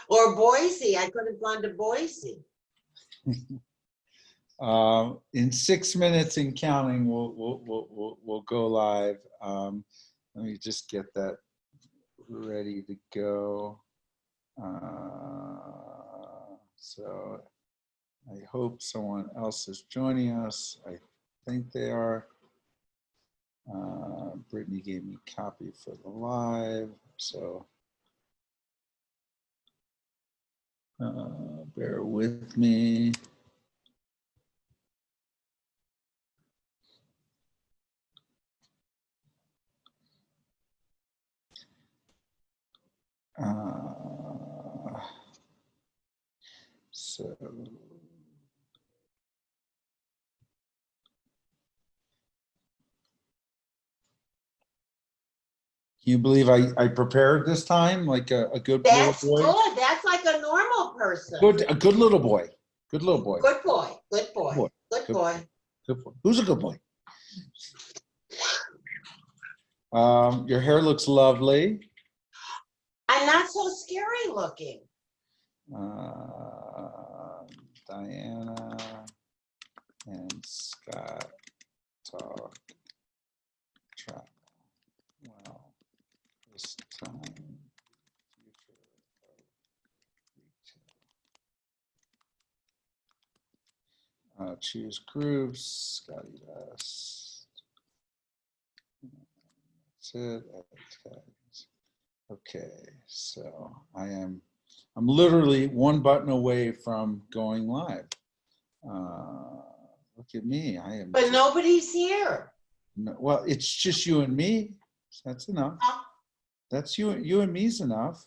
Or Boise. I could have gone to Boise. In 6 minutes and counting, we'll go live. Let me just get that ready to go. So I hope someone else is joining us. I think they are. Brittany gave me a copy for the live, so bear with me. So can you believe I prepared this time like a good That's little boy? good. That's like a normal person. A good little boy. Good little boy. Good boy. Good boy. Boy. Good Good boy. Good boy. Who's a good boy? Your hair looks lovely. I'm not so scary looking. Diana and Scott talk travel. Well, this time, future of retail. Choose groups, Scotty Vest. That's it. Okay, so I'm literally one button away from going live. Look at me. I am. But nobody's here. No, well, it's just you and me. That's enough. That's you and me's enough.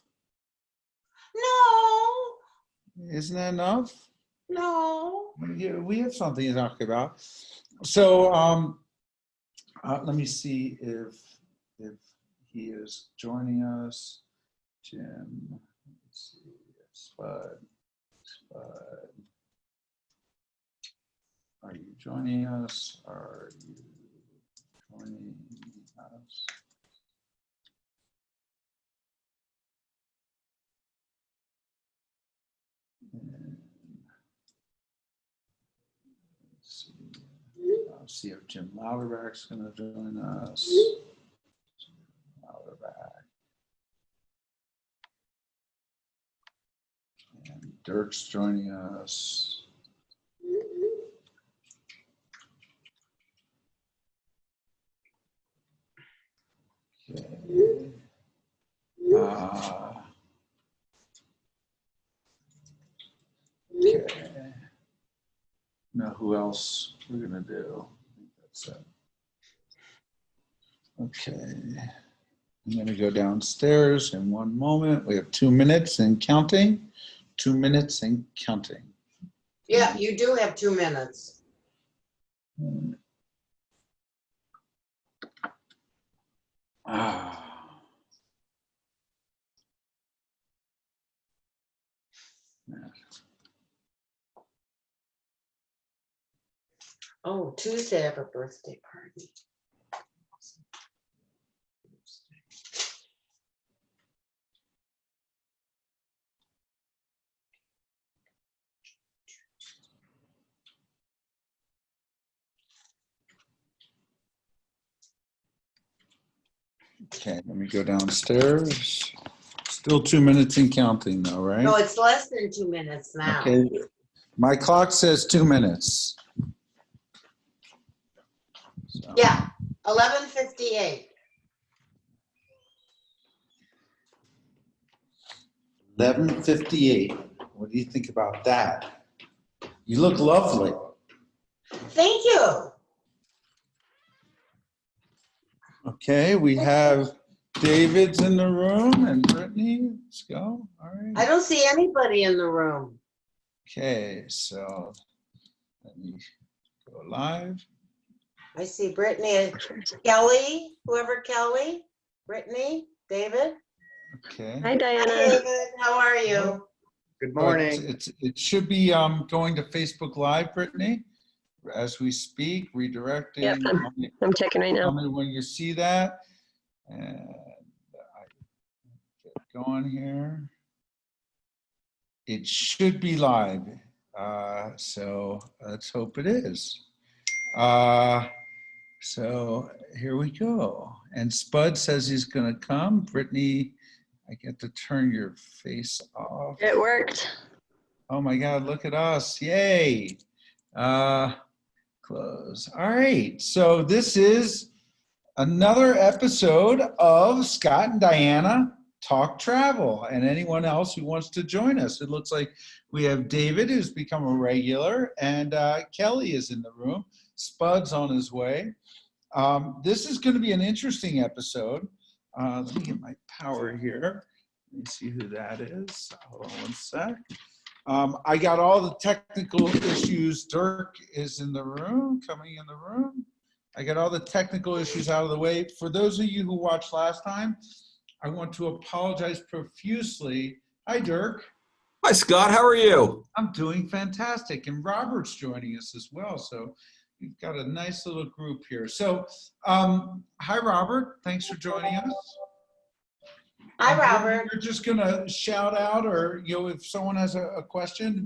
No. Isn't that enough? No. We have something to talk about. So let me see if he is joining us. Jim, let's see, Spud. Are you joining us? Are you joining us? And let's see if Jim Louderback's going to join us. Louderback. And Dirk's joining us. Okay. Okay. Now who else we're gonna do? I think that's it. Okay. I'm gonna go downstairs in 1 moment. We have 2 minutes and counting. 2 minutes and counting. Yeah, you do have 2 minutes. Oh, Tuesday I have a birthday party. Okay, let me go downstairs. Still 2 minutes and counting though, right? No, it's less than 2 minutes now. Okay, my clock says 2 minutes. So. Yeah, 11:58. 11:58. What do you think about that? You look lovely. Thank you. Okay, we have David's in the room and Brittany. Let's go. All right. I don't see anybody in the room. Okay, so let me go live. I see Brittany, Kelly, whoever Kelly, Brittany, David. Okay. Hi, Diana. Hi, David, how are you? Good morning. It should be going to Facebook Live, Brittany, as we speak, redirecting. Yep, I'm checking right Tell now. me when you see that. And I get going here. It should be live. So let's hope it is. So here we go. And Spud says he's going to come. Brittany, I get to turn your face off. It worked. Oh my God, look at us. Yay. Close. All right. So this is another episode of Scott and Diana Talk Travel, and anyone else who wants to join us. It looks like we have David, who's become a regular, and Kelly is in the room. Spud's on his way. This is going to be an interesting episode. Let me get my power here. Let me see who that is. Hold on one sec. I got all the technical issues. Dirk is in the room, coming in the room. I got all the technical issues out of the way. For those of you who watched last time, I want to apologize profusely. Hi, Dirk. Hi, Scott. How are you? I'm doing fantastic. And Robert's joining us as well. So we've got a nice little group here. So hi, Robert. Thanks for joining us. Hi, Robert. We're just going to shout out, or if someone has a question,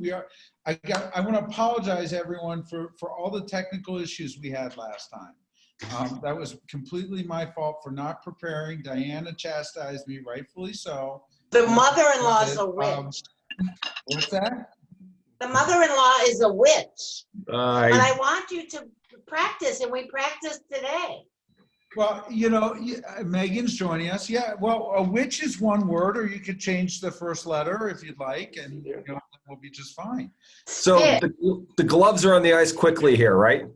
I want to apologize, everyone, for all the technical issues we had last time. That was completely my fault for not preparing. Diana chastised me, rightfully so. The mother-in-law is a witch. What's that? The mother-in-law is a witch. And I I want you to practice, and we practiced today. Well, Megan's joining us. Yeah, well, a witch is one word, or you could change the first letter if you'd like, and we'll be just fine. so Spit. the gloves are on the ice quickly here, right?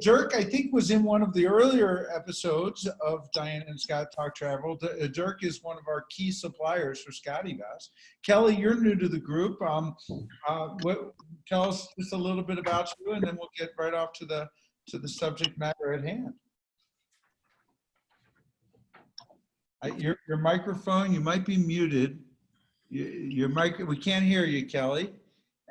Dirk, I think, was in one of the earlier episodes of Diana and Scott Talk Travel. Dirk is one of our key suppliers for SCOTTeVEST. Kelly, you're new to the group. Tell us just a little bit about you, and then we'll get right off to the subject matter at hand. Your microphone, you might be muted. We can't hear you, Kelly.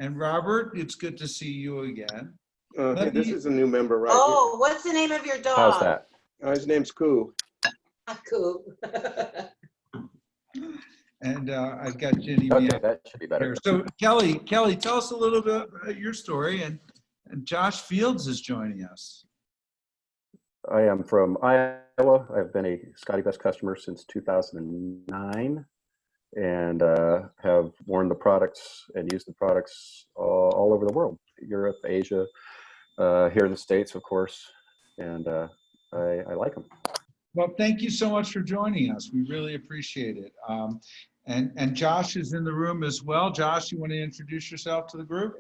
And Robert, it's good to see you again. This is a new member, right? Oh, what's the name of your dog? How's that? His name's Koo. Cool. And I've got Jenny Okay, that should be better. here. So Kelly, tell us a little bit about your story. And Josh Fields is joining us. I am from Iowa. I've been a SCOTTeVEST customer since 2009 and have worn the products and used the products all over the world, Europe, Asia, here in the States, of course, and I like them. Well, thank you so much for joining us. We really appreciate it. And Josh is in the room as well. Josh, you want to introduce yourself to the group?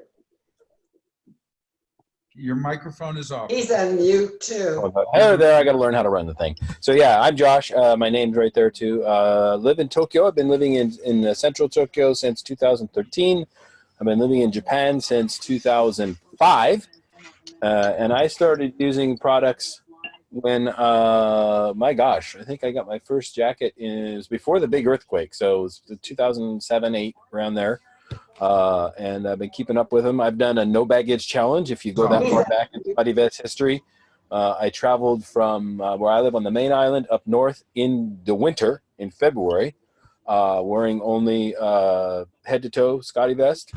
Your microphone is off. He's on mute too. Hello there, I got to learn how to run the thing. So yeah, I'm Josh. My name's right there too. Live in Tokyo. I've been living in central Tokyo since 2013. I've been living in Japan since 2005. And I started using products when, my gosh, I think I got my first jacket was before the big earthquake. So it was 2007, 8, around there. And I've been keeping up with them. I've done a no baggage challenge. If you go that far back in SCOTTeVEST history, I traveled from where I live on the main island up north in the winter in February, wearing only head to toe SCOTTeVEST,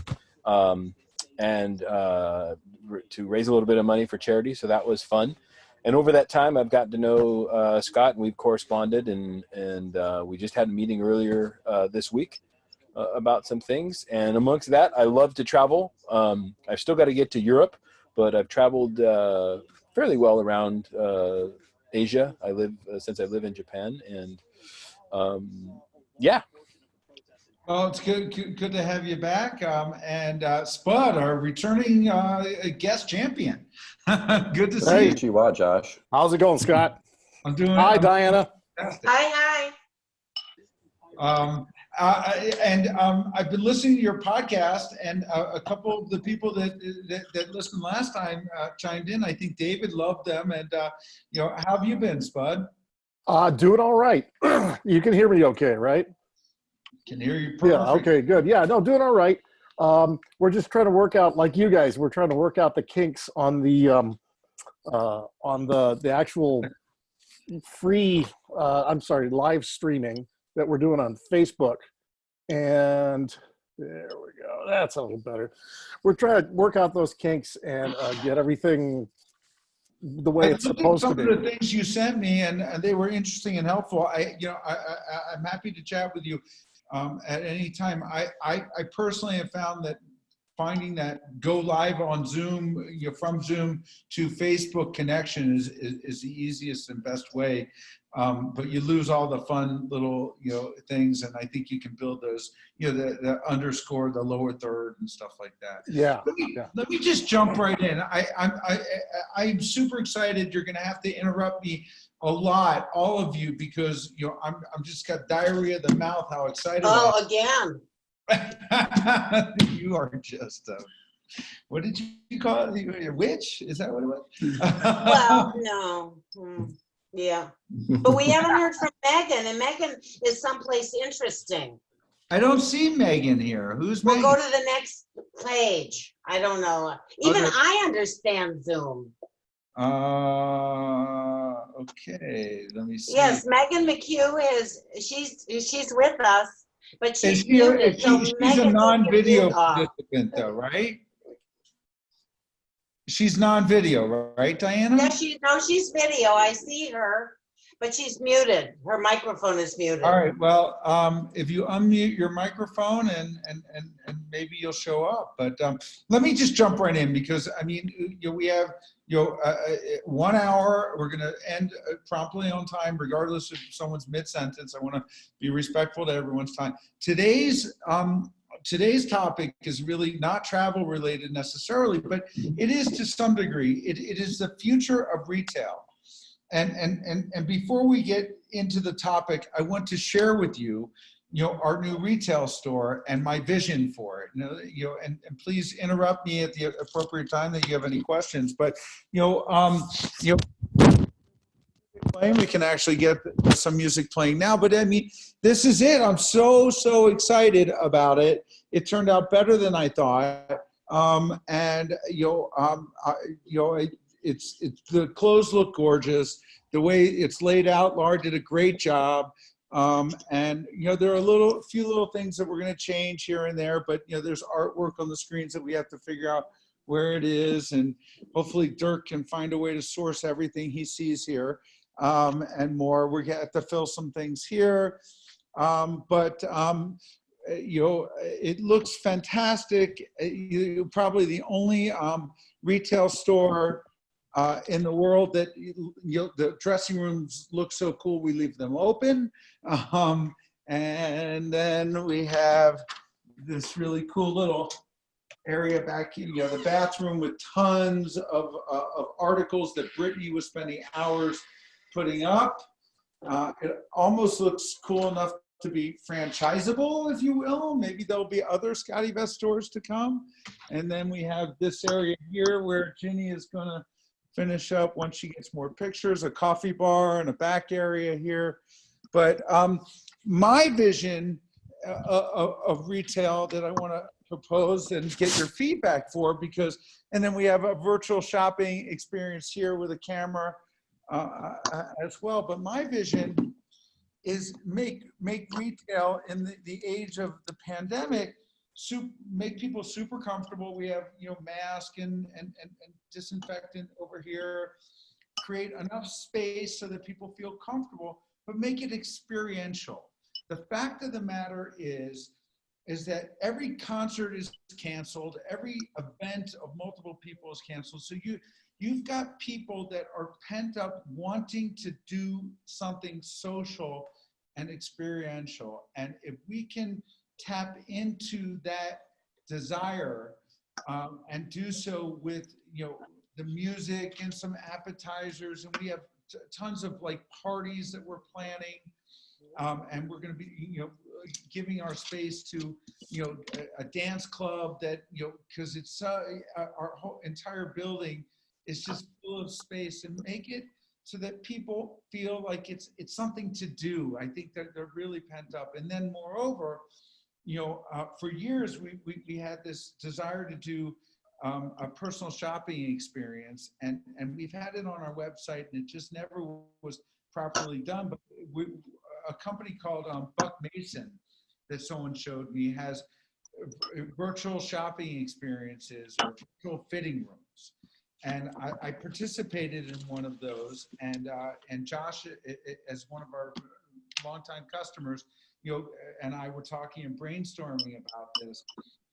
and to raise a little bit of money for charity. So that was fun. And over that time, I've gotten to know Scott, and we've corresponded, and we just had a meeting earlier this week about some things. And amongst that, I love to travel. I've still got to get to Europe, but I've traveled fairly well around Asia. Since I live in Japan, and yeah. Well, it's good to have you back. And Spud, our returning guest champion. Good to see you. Konnichiwa, Josh. How's it going, Scott? I'm doing. Hi, Diana. Fantastic. Hi. I've been listening to your podcast, and a couple of the people that listened last time chimed in. I think David loved them, and how have you been, Spud? Doing all right. You can hear me okay, right? Can hear you perfect. Yeah, okay, good. Yeah, no, doing all right. We're just trying to work out, like you guys, we're trying to work out the kinks on the actual, free, live streaming that we're doing on Facebook. And there we go. That's a little better. We're trying to work out those kinks and get everything the way I it's looked at supposed to some be. of the things you sent me, and they were interesting and helpful. I'm happy to chat with you at any time. I personally have found that finding that go live on Zoom, from Zoom to Facebook connection is the easiest and best way. But you lose all the fun little, things. And I think you can build those, the underscore, the lower third and stuff like that. Yeah. Let me just jump right in. I'm super excited. You're going to have to interrupt me a lot, all of you, because, I'm just got diarrhea of the mouth, how excited I am. Oh, again. You are just what did you call it? A witch? Is that what it was? Well, no. Yeah. But we haven't heard from Megan, and Megan is someplace interesting. I don't see Megan here. Who's We'll Megan? go to the next page. I don't know. Even Okay. I understand Zoom. Okay. Let me see. Yes, Megan McHugh she's with us, but she's Is she, muted. is So she, she's Megan, a take your non-video mute off. participant, though, right? She's non-video, right, Diana? Yeah, she's video. I see her, but she's muted. Her microphone is muted. All right. Well, if you unmute your microphone and maybe you'll show up. But let me just jump right in because we have 1 hour. We're going to end promptly on time, regardless if someone's mid-sentence. I want to be respectful to everyone's time. Today's topic is really not travel related necessarily, but it is to some degree. It is the future of retail. And before we get into the topic, I want to share with you, our new retail store and my vision for it. And please interrupt me at the appropriate time that you have any questions. But playing, we can actually get some music playing now. But this is it. I'm so excited about it. It turned out better than I thought. It's the clothes look gorgeous. The way it's laid out, Laura did a great job. And there are a few little things that we're going to change here and there, but there's artwork on the screens that we have to figure out where it is, and hopefully Dirk can find a way to source everything he sees here and more. We have to fill some things here, it looks fantastic. Probably the only retail store in the world that the dressing rooms look so cool, we leave them open. And then we have this really cool little area back here, the bathroom with tons of articles that Brittany was spending hours putting up. It almost looks cool enough to be franchisable, if you will. Maybe there'll be other SCOTTeVEST stores to come. And then we have this area here where Ginny is going to finish up once she gets more pictures, a coffee bar and a back area here. But my vision of retail that I want to propose and get your feedback for, and then we have a virtual shopping experience here with a camera as well. But my vision is make retail in the age of the pandemic, make people super comfortable. We have mask and disinfectant over here, create enough space so that people feel comfortable, but make it experiential. The fact of the matter is that every concert is canceled, every event of multiple people is canceled. So you've got people that are pent up wanting to do something social and experiential. And if we can tap into that desire and do so with the music and some appetizers, and we have tons of parties that we're planning, and we're going to be giving our space to a dance club that because it's our whole entire building is just full of space, and make it so that people feel like it's something to do. I think that they're really pent up. And then moreover, for years we had this desire to do a personal shopping experience, and we've had it on our website, and it just never was properly done, but a company called Buck Mason that someone showed me has virtual shopping experiences or virtual fitting rooms. And I participated in one of those, and Josh, as one of our longtime customers, and I were talking and brainstorming about this.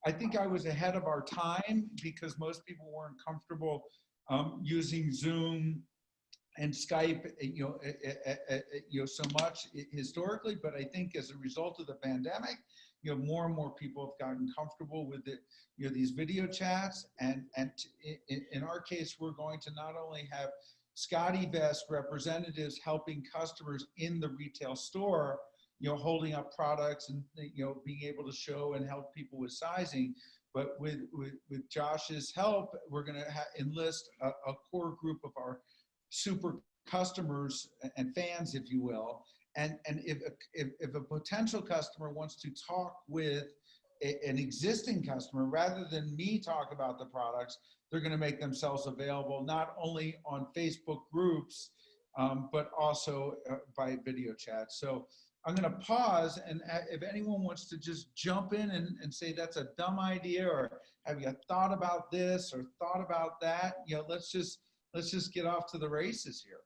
I think I was ahead of our time because most people weren't comfortable using Zoom and Skype, so much historically. But I think as a result of the pandemic, more and more people have gotten comfortable with it, these video chats. And in our case, we're going to not only have SCOTTeVEST representatives helping customers in the retail store, holding up products and, being able to show and help people with sizing. But with Josh's help, we're going to enlist a core group of our super customers and fans, if you will. And if a potential customer wants to talk with an existing customer, rather than me talk about the products, they're going to make themselves available not only on Facebook groups, but also by video chat. So I'm going to pause, and if anyone wants to just jump in and say that's a dumb idea, or have you thought about this or thought about that, let's just get off to the races here.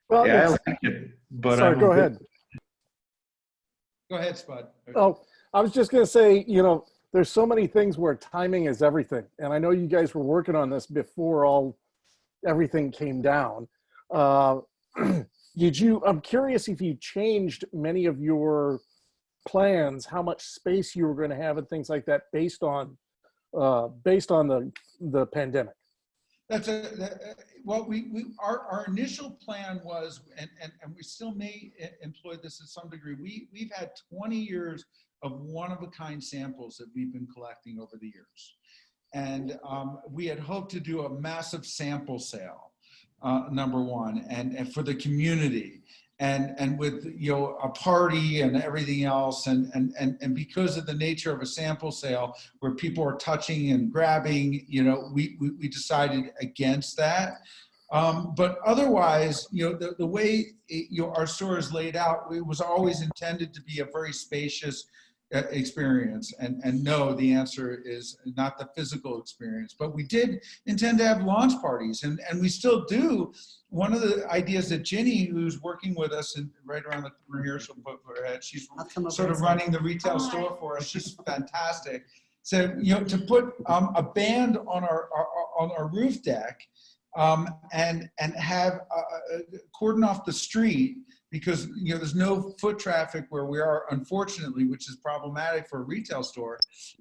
Well, Yeah, I like it, but sorry, go ahead. Go ahead, Spud. Oh, I was just going to say, there's so many things where timing is everything. And I know you guys were working on this before everything came down. I'm curious if you changed many of your plans, how much space you were going to have and things like that based on the pandemic. Well, our initial plan was, and we still may employ this to some degree. We've had 20 years of one-of-a-kind samples that we've been collecting over the years, and we had hoped to do a massive sample sale, number one, and for the community, and with a party and everything else, and because of the nature of a sample sale where people are touching and grabbing, we decided against that. But otherwise, the way our store is laid out, it was always intended to be a very spacious experience. And no, the answer is not the physical experience, but we did intend to have launch parties, and we still do. One of the ideas that Ginny, who's working with us and right around the corner here, she'll put her head, she's sort of running the retail store for us. She's fantastic. So, to put a band on our roof deck, and have cordon off the street, because there's no foot traffic where we are, unfortunately, which is problematic for a retail store,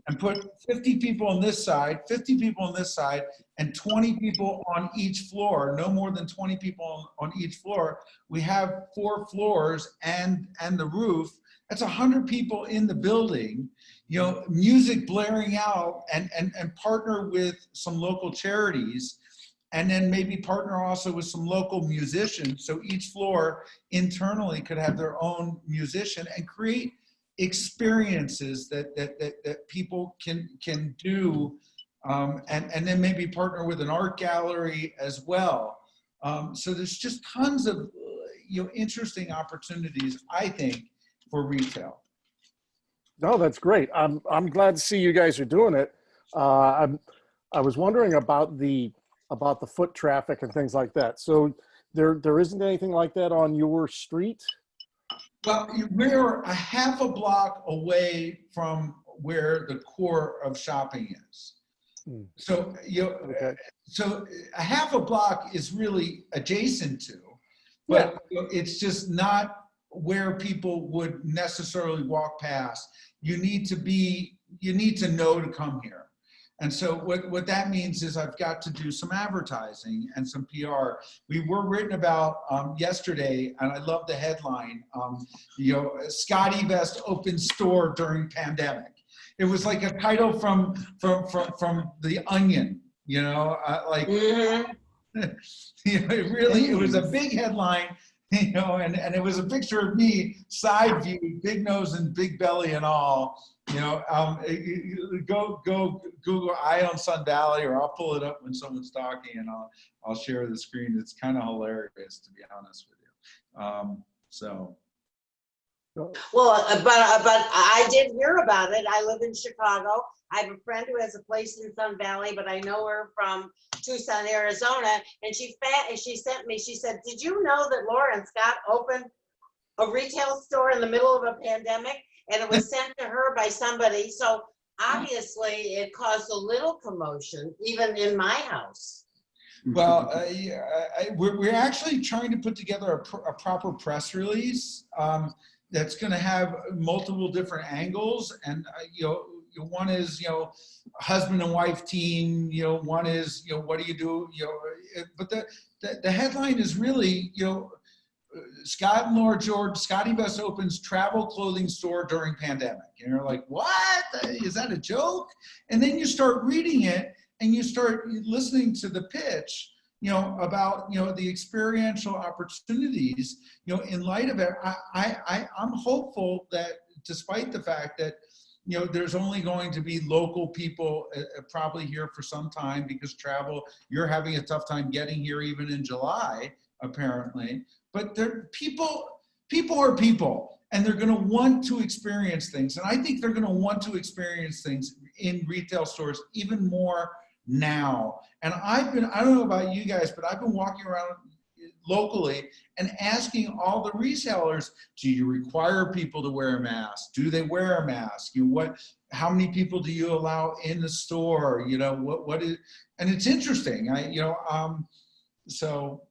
and put 50 people on this side, 50 people on this side, and 20 people on each floor, no more than 20 people on each floor. We have 4 floors and the roof. That's 100 people in the building, music blaring out, and partner with some local charities. And then maybe partner also with some local musicians, so each floor internally could have their own musician, and create experiences that people can do, and then maybe partner with an art gallery as well. So there's just tons of interesting opportunities, I think, for retail. No, that's great. I'm glad to see you guys are doing it. I was wondering about the foot traffic and things like that. So there isn't anything like that on your street? Well, we're a half a block away from where the core of shopping is. So, Okay. so a half a block is really adjacent to, but it's just not where people would necessarily walk past. You need to know to come here. And so what that means is I've got to do some advertising and some PR. We were written about yesterday, and I love the headline, SCOTTeVEST open store during pandemic. It was like a title from The Onion, it really, it was a big headline. you know, and it was a picture of me, side view, big nose and big belly and all. You know, go Google Eye on Sun Valley, or I'll pull it up when someone's talking, and I'll share the screen. It's kind of hilarious, to be honest with you. So. Well, but I did hear about it. I live in Chicago. I have a friend who has a place in Sun Valley, but I know her from Tucson, Arizona, and she sent me, she said, did you know that Laura and Scott opened a retail store in the middle of a pandemic? And it was sent to her by somebody. So obviously it caused a little commotion, even in my house. Well, we're actually trying to put together a proper press release that's going to have multiple different angles. And, you know, one is, you know, husband and wife team, you know, one is, you know, what do you do? You know, but the headline is really, you know, Scott and Laura George, SCOTTeVEST opens travel clothing store during pandemic. And you're like, what? Is that a joke? And then you start reading it and you start listening to the pitch, you know, about, you know, the experiential opportunities, you know, in light of it. I'm hopeful that despite the fact that, you know, there's only going to be local people probably here for some time because travel, you're having a tough time getting here even in July, apparently. But people are people, and they're going to want to experience things. And I think they're going to want to experience things in retail stores even more now. And I don't know about you guys, but I've been walking around locally and asking all the resellers, do you require people to wear a mask? Do they wear a mask? How many people do you allow in the store? You know, what is, and it's interesting. So.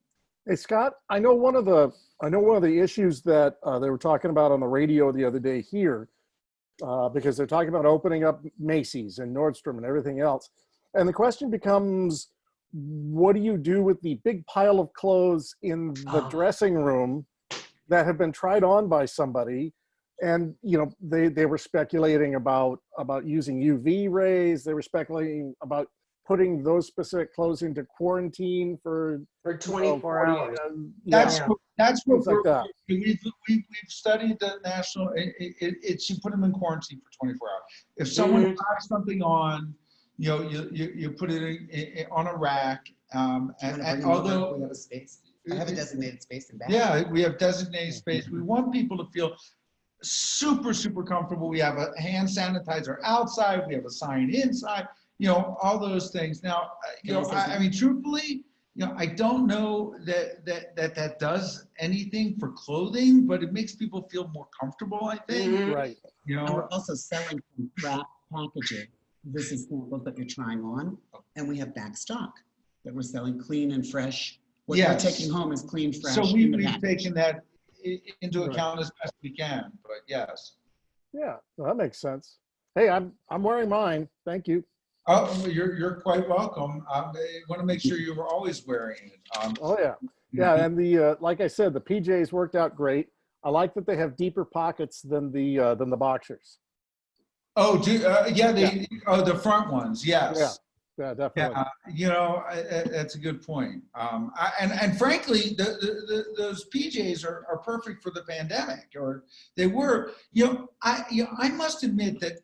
Hey, Scott, I know one of the issues that they were talking about on the radio the other day here, because they're talking about opening up Macy's and Nordstrom and everything else. And the question becomes, what do you do with the big pile of clothes in the dressing room that have been tried on by somebody? And, you know, they were speculating about using UV rays. They were speculating about putting those specific clothes into quarantine for 24 hours. That's what like that. we've studied the national. It's you put them in quarantine for 24 hours. If someone buys something on, you know, you put it on a rack. And although we have a space, I have a designated space in back. Yeah, we have designated space. We want people to feel super comfortable. We have a hand sanitizer outside. We have a sign inside. You know, all those things. Now, you know, I mean, truthfully, you know, I don't know that does anything for clothing, but it makes people feel more comfortable, I think. Right. You And know, we're also selling wrap packaging. This is samples that you're trying on, and we have back stock that we're selling clean and fresh. What you're taking home is clean, fresh. So in the we've package. taken that into account as best we can, but yes. Yeah, well, that makes sense. Hey, I'm wearing mine. Thank you. Oh, you're quite welcome. I want to make sure you were always wearing it. Oh yeah, yeah. And the like I said, the PJs worked out great. I like that they have deeper pockets than the boxers. Oh, the front ones, yes. Yeah, definitely. Yeah, you know, that's a good point. And frankly, those PJs are perfect for the pandemic, or they were. You know, I must admit that.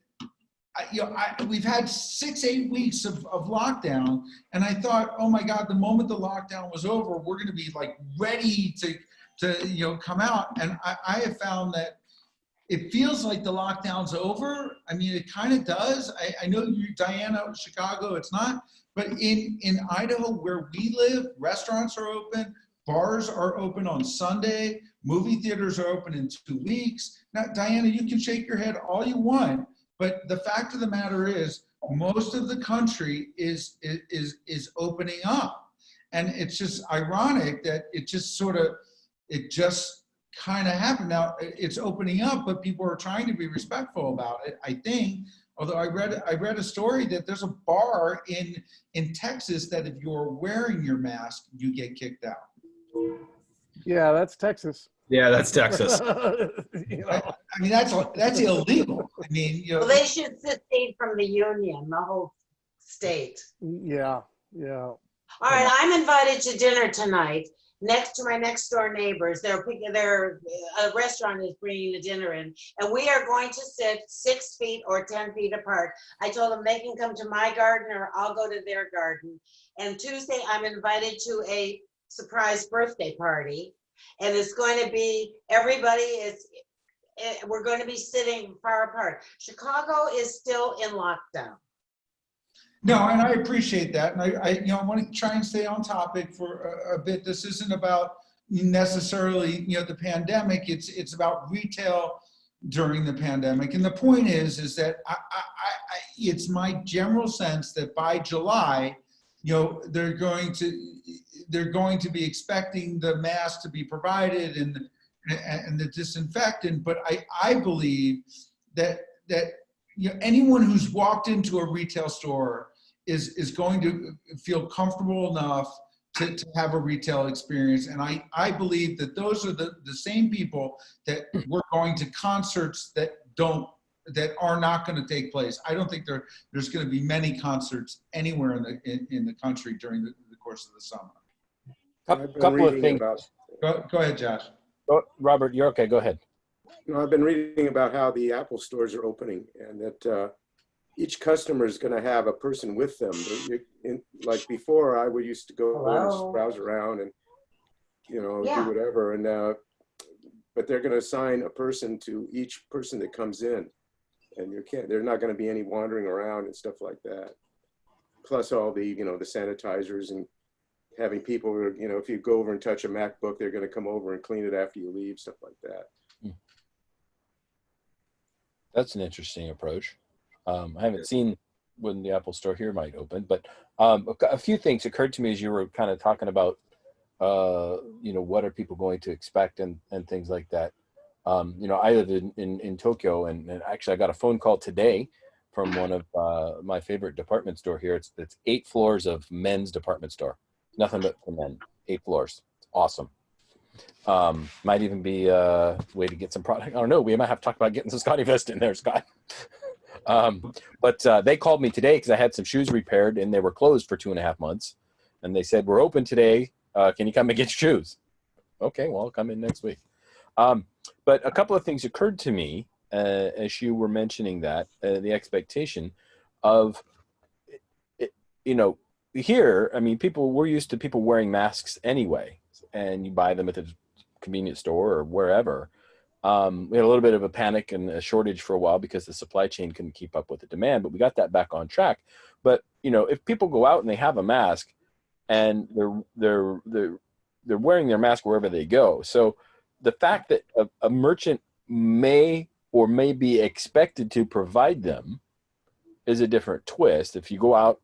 We've had 6-8 weeks of lockdown, and I thought, oh my God, the moment the lockdown was over, we're going to be like ready to you know, come out. And I have found that it feels like the lockdown's over. I mean, it kind of does. I know you, Diana, Chicago, it's not, but in Idaho where we live, restaurants are open, bars are open on Sunday, movie theaters are open in 2 weeks. Now, Diana, you can shake your head all you want, but the fact of the matter is, most of the country is opening up, and it's just ironic that it just kind of happened. Now it's opening up, but people are trying to be respectful about it, I think. Although I read a story that there's a bar in Texas that if you're wearing your mask, you get kicked out. Yeah, that's Texas. Yeah, that's Texas. You know. I mean, that's illegal. I mean, you know. Well, they should secede from the union, the whole state. Yeah. All right, I'm invited to dinner tonight, next to my next door neighbors. A restaurant is bringing the dinner in, and we are going to sit 6 feet or 10 feet apart. I told them they can come to my garden or I'll go to their garden. And Tuesday, I'm invited to a surprise birthday party, and it's going to be, we're going to be sitting far apart. Chicago is still in lockdown. No, and I appreciate that. And I want to try and stay on topic for a bit. This isn't about necessarily, the pandemic. It's about retail during the pandemic. And the point is that it's my general sense that by July, they're going to be expecting the mask to be provided and the disinfectant. But I believe that anyone who's walked into a retail store is going to feel comfortable enough to have a retail experience. And I believe that those are the same people that were going to concerts that are not going to take place. I don't think there's going to be many concerts anywhere in the country during the course of the summer. Couple of things. Go ahead, Josh. Oh, Robert, you're okay. Go ahead. I've been reading about how the Apple stores are opening, and that each customer is going to have a person with them. Like before, I used to go and browse around and do whatever, and but they're going to assign a person to each person that comes in, and there's not going to be any wandering around and stuff like that. Plus all the the sanitizers and having people, if you go over and touch a MacBook, they're going to come over and clean it after you leave, stuff like that. That's an interesting approach. I haven't seen when the Apple Store here might open, but a few things occurred to me as you were kind of talking about, what are people going to expect and things like that. I live in Tokyo, and actually I got a phone call today from one of my favorite department store here. It's 8 floors of men's department store. Nothing but for men, 8 floors. It's awesome. Might even be a way to get some product. I don't know. We might have to talk about getting some SCOTTeVEST in there, Scott. But they called me today because I had some shoes repaired and they were closed for 2.5 months. And they said, we're open today. Can you come and get your shoes? Okay, well, I'll come in next week. But a couple of things occurred to me as you were mentioning that, the expectation of, here, I mean, we're used to people wearing masks anyway, and you buy them at the convenience store or wherever. We had a little bit of a panic and a shortage for a while because the supply chain couldn't keep up with the demand, but we got that back on track. But, if people go out and they have a mask and they're wearing their mask wherever they go. So the fact that a merchant may be expected to provide them is a different twist. If you go out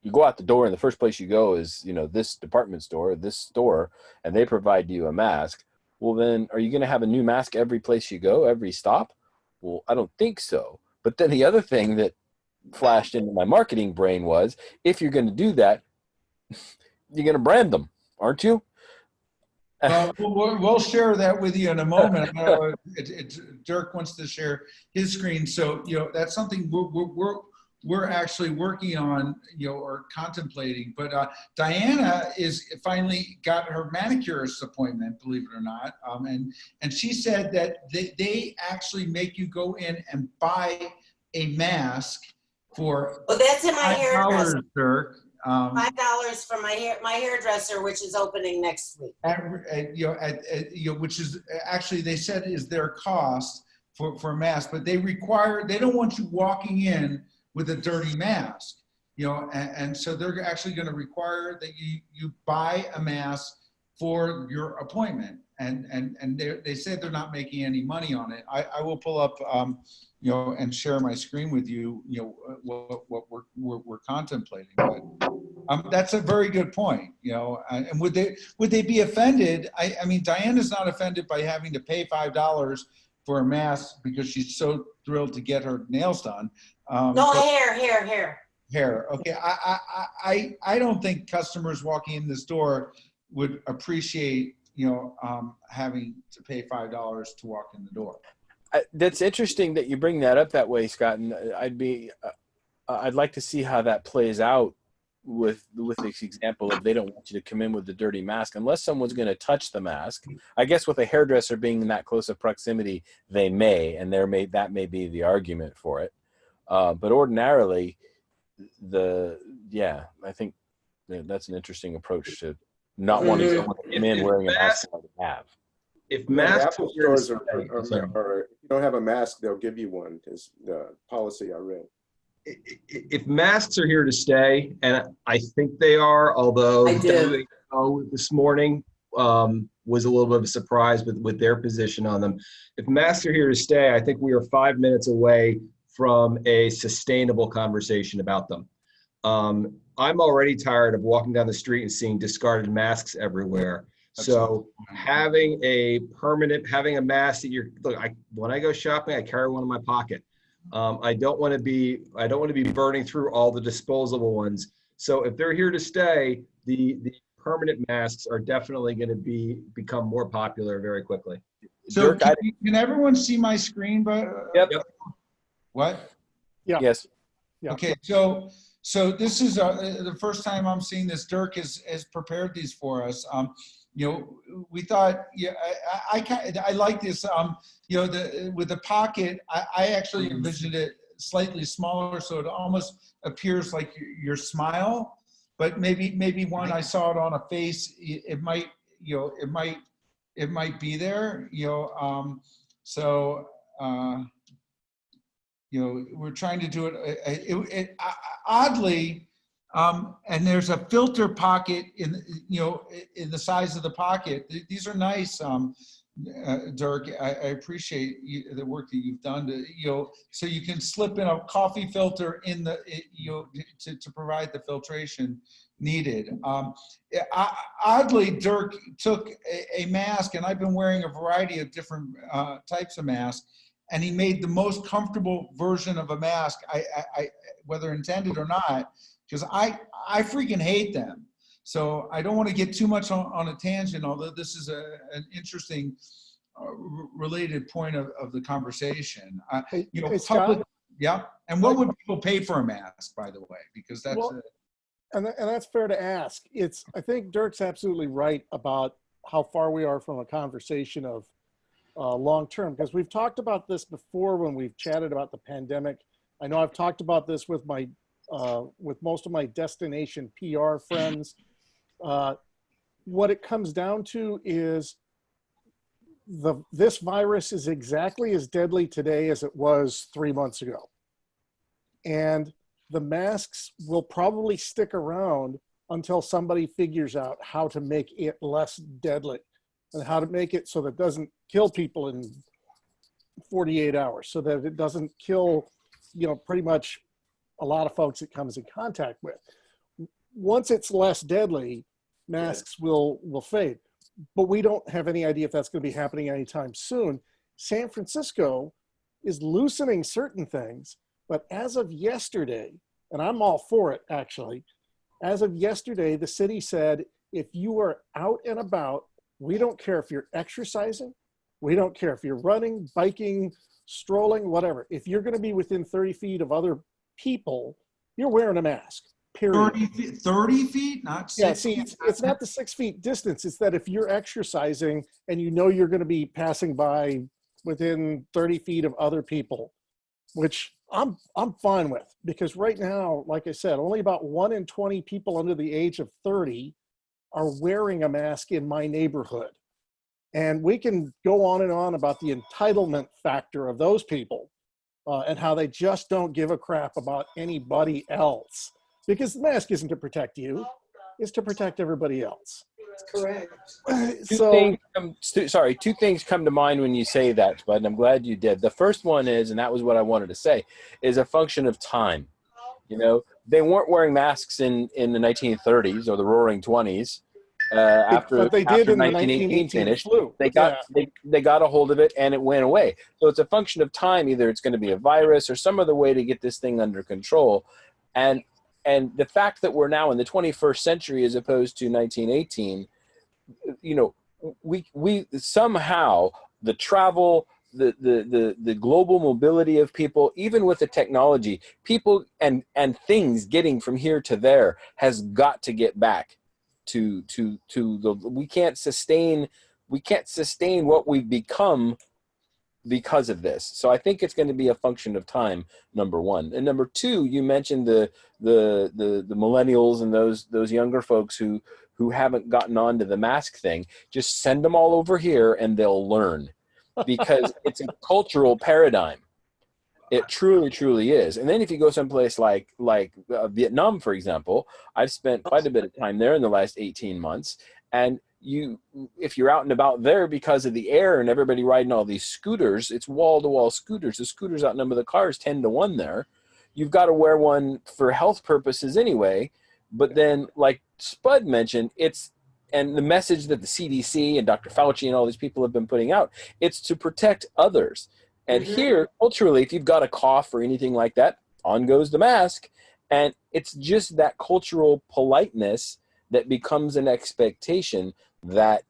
the door and the first place you go is, this department store, this store, and they provide you a mask. Well, then are you going to have a new mask every place you go, every stop? Well, I don't think so. But then the other thing that flashed into my marketing brain was, if you're going to do that, you're going to brand them, aren't you? We'll share that with you in a moment. I know Dirk wants to share his screen. So, that's something we're actually working on, or contemplating. But Diana is finally got her manicurist appointment, believe it or not. And she said that they actually make you go in and buy a mask for that's in my hairdresser. Dirk. $5 for my hairdresser, which is opening next week. Which is actually, they said is their cost for a mask, but they don't want you walking in with a dirty mask, and so they're actually going to require that you buy a mask for your appointment, and they said they're not making any money on it. I will pull up, and share my screen with you, what we're contemplating. But that's a very good point, and would they be offended? I mean, Diana's not offended by having to pay $5 for a mask because she's so thrilled to get her nails done. No, hair. Hair. Okay. I don't think customers walking in the store would appreciate, having to pay $5 to walk in the door. That's interesting that you bring that up that way, Scott. And I'd like to see how that plays out this example of they don't want you to come in with the dirty mask unless someone's going to touch the mask. I guess with a hairdresser being in that close of proximity, they may, and that may be the argument for it. But ordinarily, I think that's an interesting approach to not wanting someone to come in wearing a mask they already have. If Well, the masks Apple stores are, if you don't have a mask, they'll give you one, is the policy I read. if masks are here to stay, and I think they are, although I do. WHO this morning was a little bit of a surprise with their position on them. If masks are here to stay, I think we are 5 minutes away from a sustainable conversation about them. I'm already tired of walking down the street and seeing discarded masks everywhere. So having a mask that when I go shopping, I carry one in my pocket. I don't want to be burning through all the disposable ones. So if they're here to stay, the permanent masks are definitely going to become more popular very quickly. So Dirk, can everyone see my screen? Yep. What? Yeah. Yes. Yeah. Okay, so this is the first time I'm seeing this. Dirk has prepared these for us. We thought, I like this. With the pocket, I actually envisioned it slightly smaller, so it almost appears like your smile. But maybe when I saw it on a face, it might be there. We're trying to do it oddly, and there's a filter pocket in the size of the pocket. These are nice, Dirk. I appreciate the work that you've done so you can slip in a coffee filter in the to provide the filtration needed. Oddly, Dirk took a mask, and I've been wearing a variety of different types of masks, and he made the most comfortable version of a mask, I whether intended or not, because I freaking hate them. So I don't want to get too much on a tangent, although this is an interesting related point of the conversation. Hey, Scott? Yeah. And what would people pay for a mask, by the way? Because that's and that's fair to ask. I think Dirk's absolutely right about how far we are from a conversation of long-term, because we've talked about this before when we've chatted about the pandemic. I know I've talked about this with with most of my destination PR friends. What it comes down to is this virus is exactly as deadly today as it was 3 months ago. And the masks will probably stick around until somebody figures out how to make it less deadly and how to make it so that it doesn't kill people in 48 hours, so that it doesn't kill, pretty much a lot of folks it comes in contact with. Once it's less deadly, masks will fade. But we don't have any idea if that's going to be happening anytime soon. San Francisco is loosening certain things, but as of yesterday, and I'm all for it actually, as of yesterday, the city said, if you are out and about, we don't care if you're exercising, we don't care if you're running, biking, strolling, whatever. If you're going to be within 30 feet of other people, you're wearing a mask, period. 30 feet, not 6 Yeah, see, it's not the 6 feet distance. It's that if you're exercising and you're going to be passing by within 30 feet of other people, which I'm fine with, because right now, like I said, only about 1 in 20 people under the age of 30 are wearing a mask in my neighborhood. And we can go on and on about the entitlement factor of those people and how they just don't give a crap about anybody else. Because the mask isn't to protect you, it's to protect everybody else. Correct. Two things come to mind when you say that, Bud, and I'm glad you did. The first one is, and that was what I wanted to say, is a function of time. They weren't wearing masks in the 1930s or the Roaring 20s. After they did in the 1918 finished, flu. they got a hold of it and it went away. So it's a function of time. Either it's going to be a virus or some other way to get this thing under control. And the fact that we're now in the 21st century as opposed to 1918, we somehow the travel, the global mobility of people, even with the technology, people and things getting from here to there has got to get back to the, we can't sustain what we've become because of this. So I think it's going to be a function of time, number one. And number two, you mentioned the millennials and those younger folks who haven't gotten on to the mask thing. Just send them all over here and they'll learn, because it's a cultural paradigm. It truly, truly is. And then if you go someplace like Vietnam, for example, I've spent quite a bit of time there in the last 18 months. And if you're out and about there, because of the air and everybody riding all these scooters, it's wall-to-wall scooters. The scooters outnumber the cars 10-1 there. You've got to wear one for health purposes anyway. But then, like Spud mentioned, and the message that the CDC and Dr. Fauci and all these people have been putting out, it's to protect others. And here, culturally, if you've got a cough or anything like that, on goes the mask. And it's just that cultural politeness that becomes an expectation that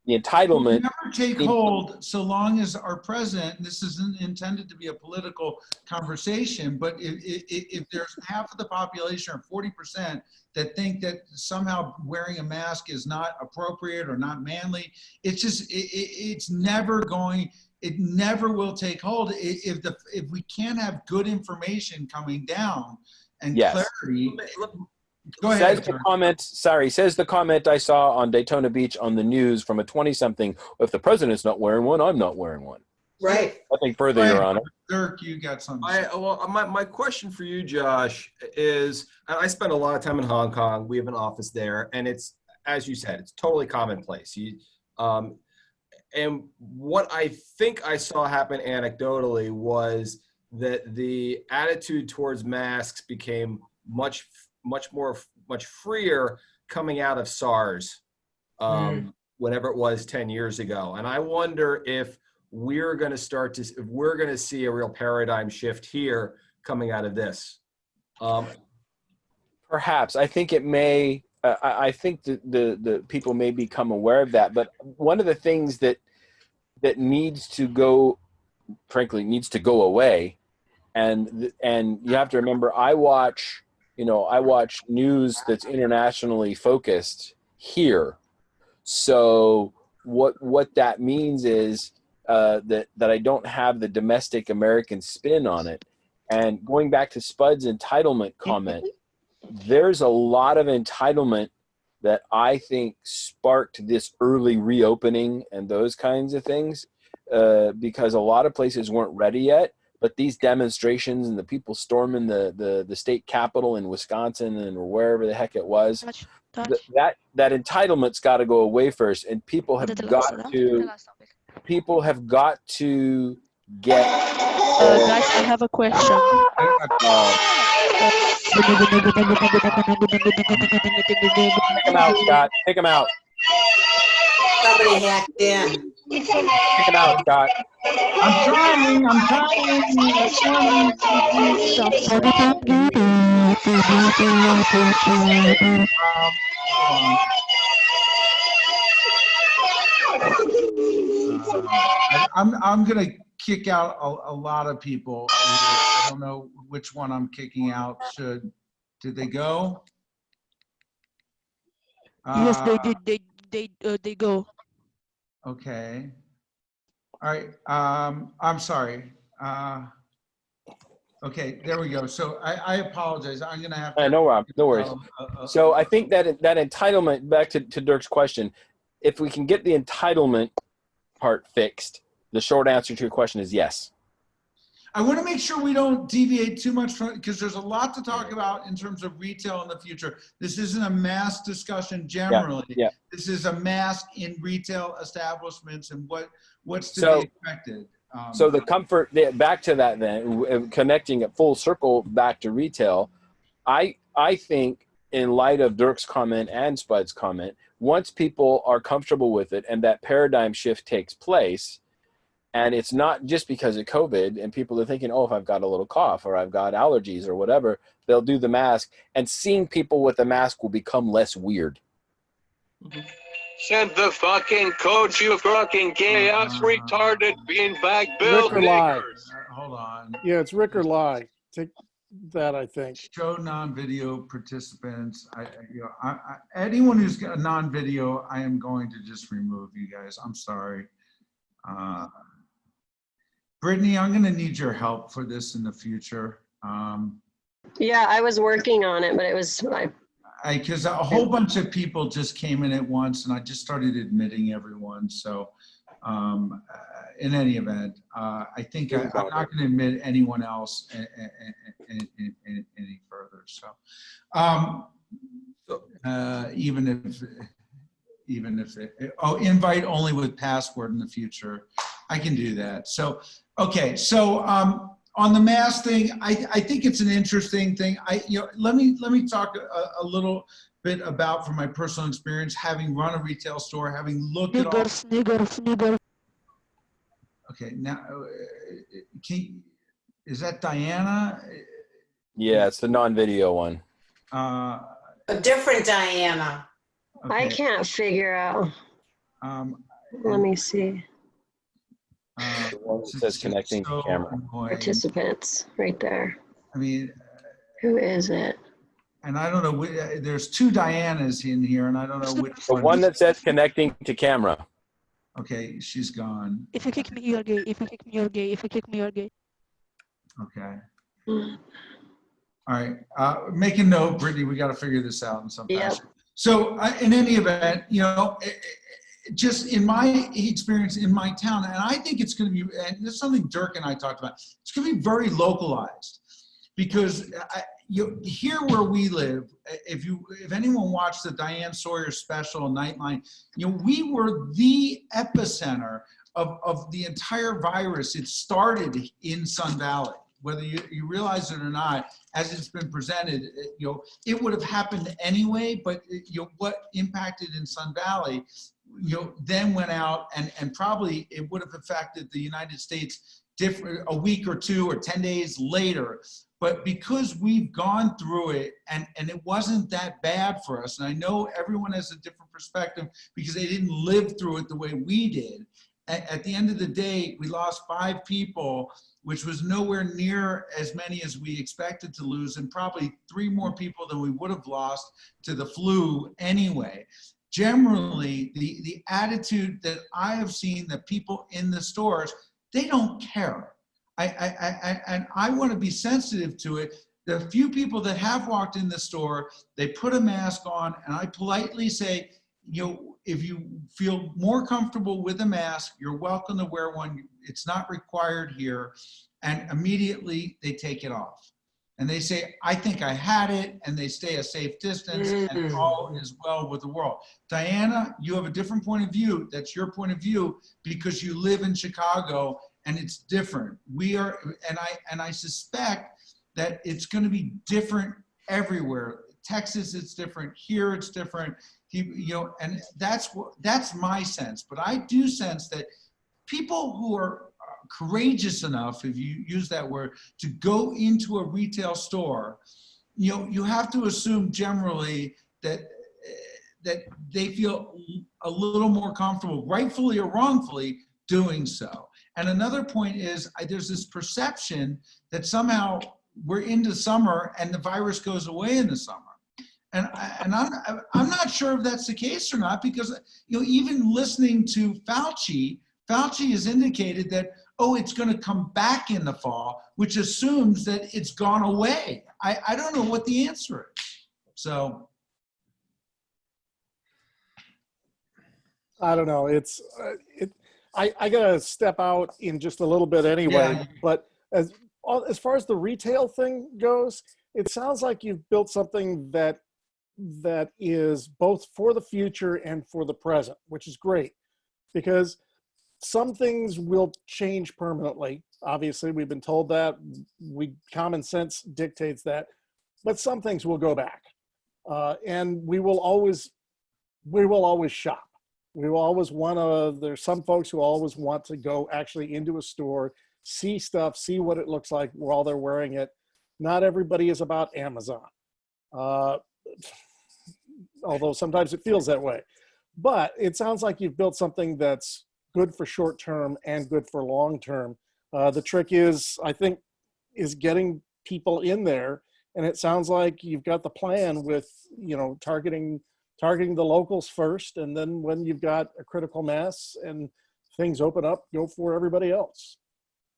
the entitlement never take hold so long as our president, and this isn't intended to be a political conversation, but if there's half of the population or 40% that think that somehow wearing a mask is not appropriate or not manly, it's just, it's never going, it never will take hold. If we can't have good information coming down and clarity. Go ahead. Says the comment I saw on Daytona Beach on the news from a 20-something, if the president's not wearing one, I'm not wearing one. Right. Nothing further, Your Honor. Dirk, you got something. My question for you, Josh, is I spent a lot of time in Hong Kong. We have an office there, and it's, as you said, it's totally commonplace. And what I think I saw happen anecdotally was that the attitude towards masks became much freer coming out of SARS, whenever it was 10 years ago. And I wonder if we're going to see a real paradigm shift here coming out of this. Perhaps. I think it may. I think the people may become aware of that. But one of the things that needs to go, frankly, needs to go away, and you have to remember, I watch news that's internationally focused here. So what that means is that I don't have the domestic American spin on it. And going back to Spud's entitlement comment, there's a lot of entitlement that I think sparked this early reopening and those kinds of things, because a lot of places weren't ready yet. But these demonstrations and the people storming the state capitol in Wisconsin and wherever the heck it was, that entitlement's got to go away first, and people have got to get. Guys, I have a question. Pick him out, Scott. Pick him out. Somebody hacked in. Pick him out, Scott. I'm trying. I'm going to kick out a lot of people. I don't know which one I'm kicking out. Did they go? Yes, they did. They go. Okay. All right. I'm sorry. Okay, there we go. So I apologize. I'm going to have to. No worries. So I think that entitlement, back to Dirk's question, if we can get the entitlement part fixed, the short answer to your question is yes. I want to make sure we don't deviate too much from, because there's a lot to talk about in terms of retail in the future. This isn't a mask discussion generally. Yeah. This is a mask in retail establishments and what's to be expected. So the comfort, back to that then, connecting it full circle back to retail, I think in light of Dirk's comment and Spud's comment, once people are comfortable with it and that paradigm shift takes place, and it's not just because of COVID and people are thinking, oh, if I've got a little cough or I've got allergies or whatever, they'll do the mask, and seeing people with the mask will become less weird. Send the fucking codes, you fucking gay ass retarded beanbag bill Rick or lie. niggers. Hold on. Yeah, it's Rick or lie. Take that, I think. Show non-video participants. Anyone who's got a non-video, I am going to just remove you guys. I'm sorry. Brittany, I'm going to need your help for this in the future. Yeah, I was working on it, but it was Because a whole bunch of people just came in at once, and I just started admitting everyone. So, in any event, I think I'm not going to admit anyone else any further. So, even if invite only with password in the future, I can do that. So, okay. So, on the mask thing, I think it's an interesting thing. Let me talk a little bit about from my personal experience, having run a retail store, having looked at all. Niggers. Okay, now, is that Diana? Yeah, it's the non-video one. A different Diana. Okay. I can't figure out. Let me see. The one that says connecting to camera. Participants, right there. I mean, who is it? And I don't know. There's two Dianas in here, and I don't know which The one that says connecting to camera. Okay, she's gone. If you kick me, you're gay. If you kick me, you're gay. If you kick me, you're gay. Okay. All right. Make a note, Brittany. We got to figure this out in some fashion. So, in any event, just in my experience in my town, and I think it's going to be, and this is something Dirk and I talked about, it's going to be very localized, because here where we live, if anyone watched the Diane Sawyer special Nightline, we were the epicenter of the entire virus. It started in Sun Valley. Whether you realize it or not, as it's been presented, it would have happened anyway, but what impacted in Sun Valley, then went out and probably it would have affected the United States a week or 2 or 10 days later. But because we've gone through it and it wasn't that bad for us, and I know everyone has a different perspective because they didn't live through it the way we did. At the end of the day, we lost 5 people, which was nowhere near as many as we expected to lose, and probably 3 more people than we would have lost to the flu anyway. Generally, the attitude that I have seen, that people in the stores, they don't care. And I want to be sensitive to it. The few people that have walked in the store, they put a mask on, and I politely say, if you feel more comfortable with a mask, you're welcome to wear one. It's not required here. And immediately they take it off. And they say, I think I had it, and they stay a safe distance, and all is well with the world. Diana, you have a different point of view. That's your point of view because you live in Chicago, and it's different. And I suspect that it's going to be different everywhere. Texas, it's different. Here, it's different. And that's my sense. But I do sense that people who are courageous enough, if you use that word, to go into a retail store, you have to assume generally that they feel a little more comfortable, rightfully or wrongfully, doing so. And another point is there's this perception that somehow we're into summer and the virus goes away in the summer. And I'm not sure if that's the case or not, because even listening to Fauci has indicated that, it's going to come back in the fall, which assumes that it's gone away. I don't know what the answer is. So. I don't know. I got to step out in just a little bit anyway. Yeah. But as far as the retail thing goes, it sounds like you've built something that is both for the future and for the present, which is great, because some things will change permanently. Obviously, we've been told that. Common sense dictates that. But some things will go back. And we will always shop. We will always there's some folks who always want to go actually into a store, see stuff, see what it looks like while they're wearing it. Not everybody is about Amazon. Although sometimes it feels that way. But it sounds like you've built something that's good for short term and good for long term. The trick is, I think, is getting people in there. And it sounds like you've got the plan with, targeting the locals first. And then when you've got a critical mass and things open up, go for everybody else.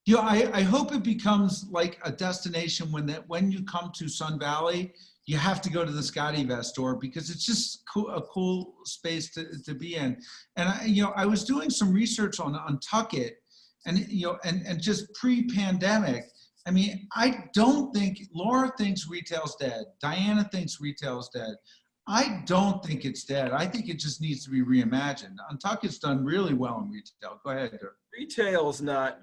Yeah, I hope it becomes like a destination when you come to Sun Valley, you have to go to the SCOTTeVEST store because it's just a cool space to be in. And I was doing some research on Untuckit, and and just pre-pandemic. I mean, I don't think Laura thinks retail's dead. Diana thinks retail's dead. I don't think it's dead. I think it just needs to be reimagined. Untuckit's done really well in retail. Go ahead, Dirk. Retail's not,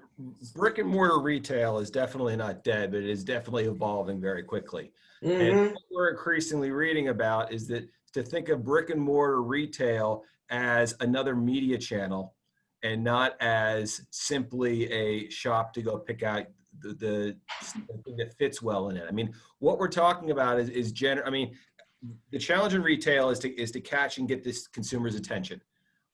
brick and mortar retail is definitely not dead, but it is definitely evolving very quickly. And what we're increasingly reading about is that to think of brick and mortar retail as another media channel and not as simply a shop to go pick out the thing that fits well in it. I mean, what we're talking about is the challenge in retail is to catch and get this consumer's attention.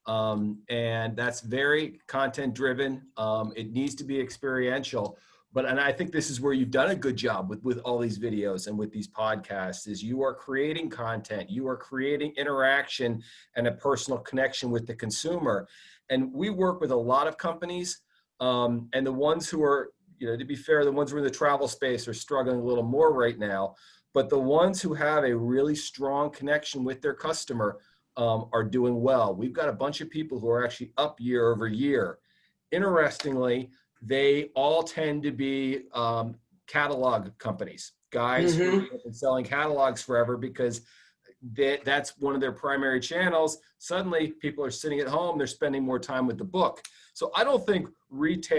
And that's very content driven. It needs to be experiential, and I think this is where you've done a good job with all these videos and with these podcasts is you are creating content, you are creating interaction and a personal connection with the consumer. And we work with a lot of companies, and the ones who are, to be fair, the ones who are in the travel space are struggling a little more right now, but the ones who have a really strong connection with their customer are doing well. We've got a bunch of people who are actually up year over year. Interestingly, they all tend to be catalog companies, guys who have been selling catalogs forever because that's one of their primary channels. Suddenly, people are sitting at home, they're spending more time with the book. So I don't think brick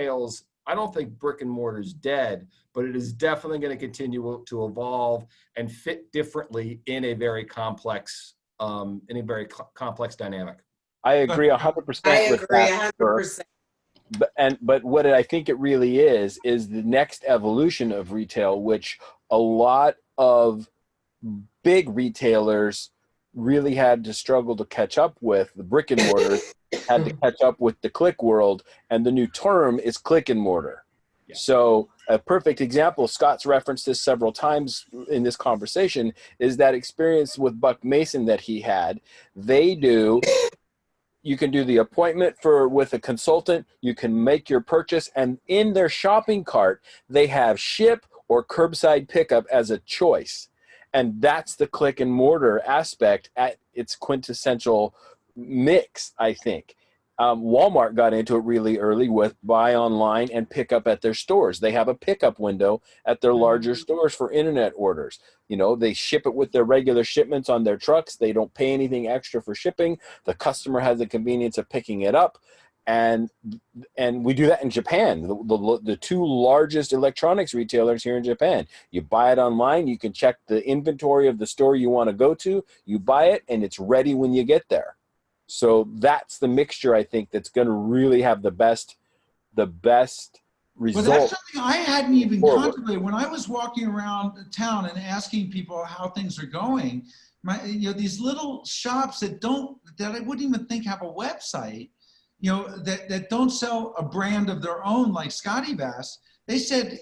and mortar is dead, but it is definitely going to continue to evolve and fit differently in a very complex dynamic. I agree 100% with that. 100%. But what I think it really is the next evolution of retail, which a lot of big retailers really had to struggle to catch up with. The brick and mortar had to catch up with the click world, and the new term is click and mortar. Yeah. So a perfect example, Scott's referenced this several times in this conversation, is that experience with Buck Mason that he had. You can do the appointment with a consultant, you can make your purchase, and in their shopping cart, they have ship or curbside pickup as a choice. And that's the click and mortar aspect at its quintessential mix, I think. Walmart got into it really early with buy online and pick up at their stores. They have a pickup window at their larger stores for internet orders. They ship it with their regular shipments on their trucks. They don't pay anything extra for shipping. The customer has the convenience of picking it up. And we do that in Japan, the two largest electronics retailers here in Japan. You buy it online, you can check the inventory of the store you want to go to, you buy it, and it's ready when you get there. So that's the mixture, I think, that's going to really have the best result. Well, that's something I hadn't even contemplated. When I was walking around town and asking people how things are going, these little shops that I wouldn't even think have a website, that don't sell a brand of their own like SCOTTeVEST, they said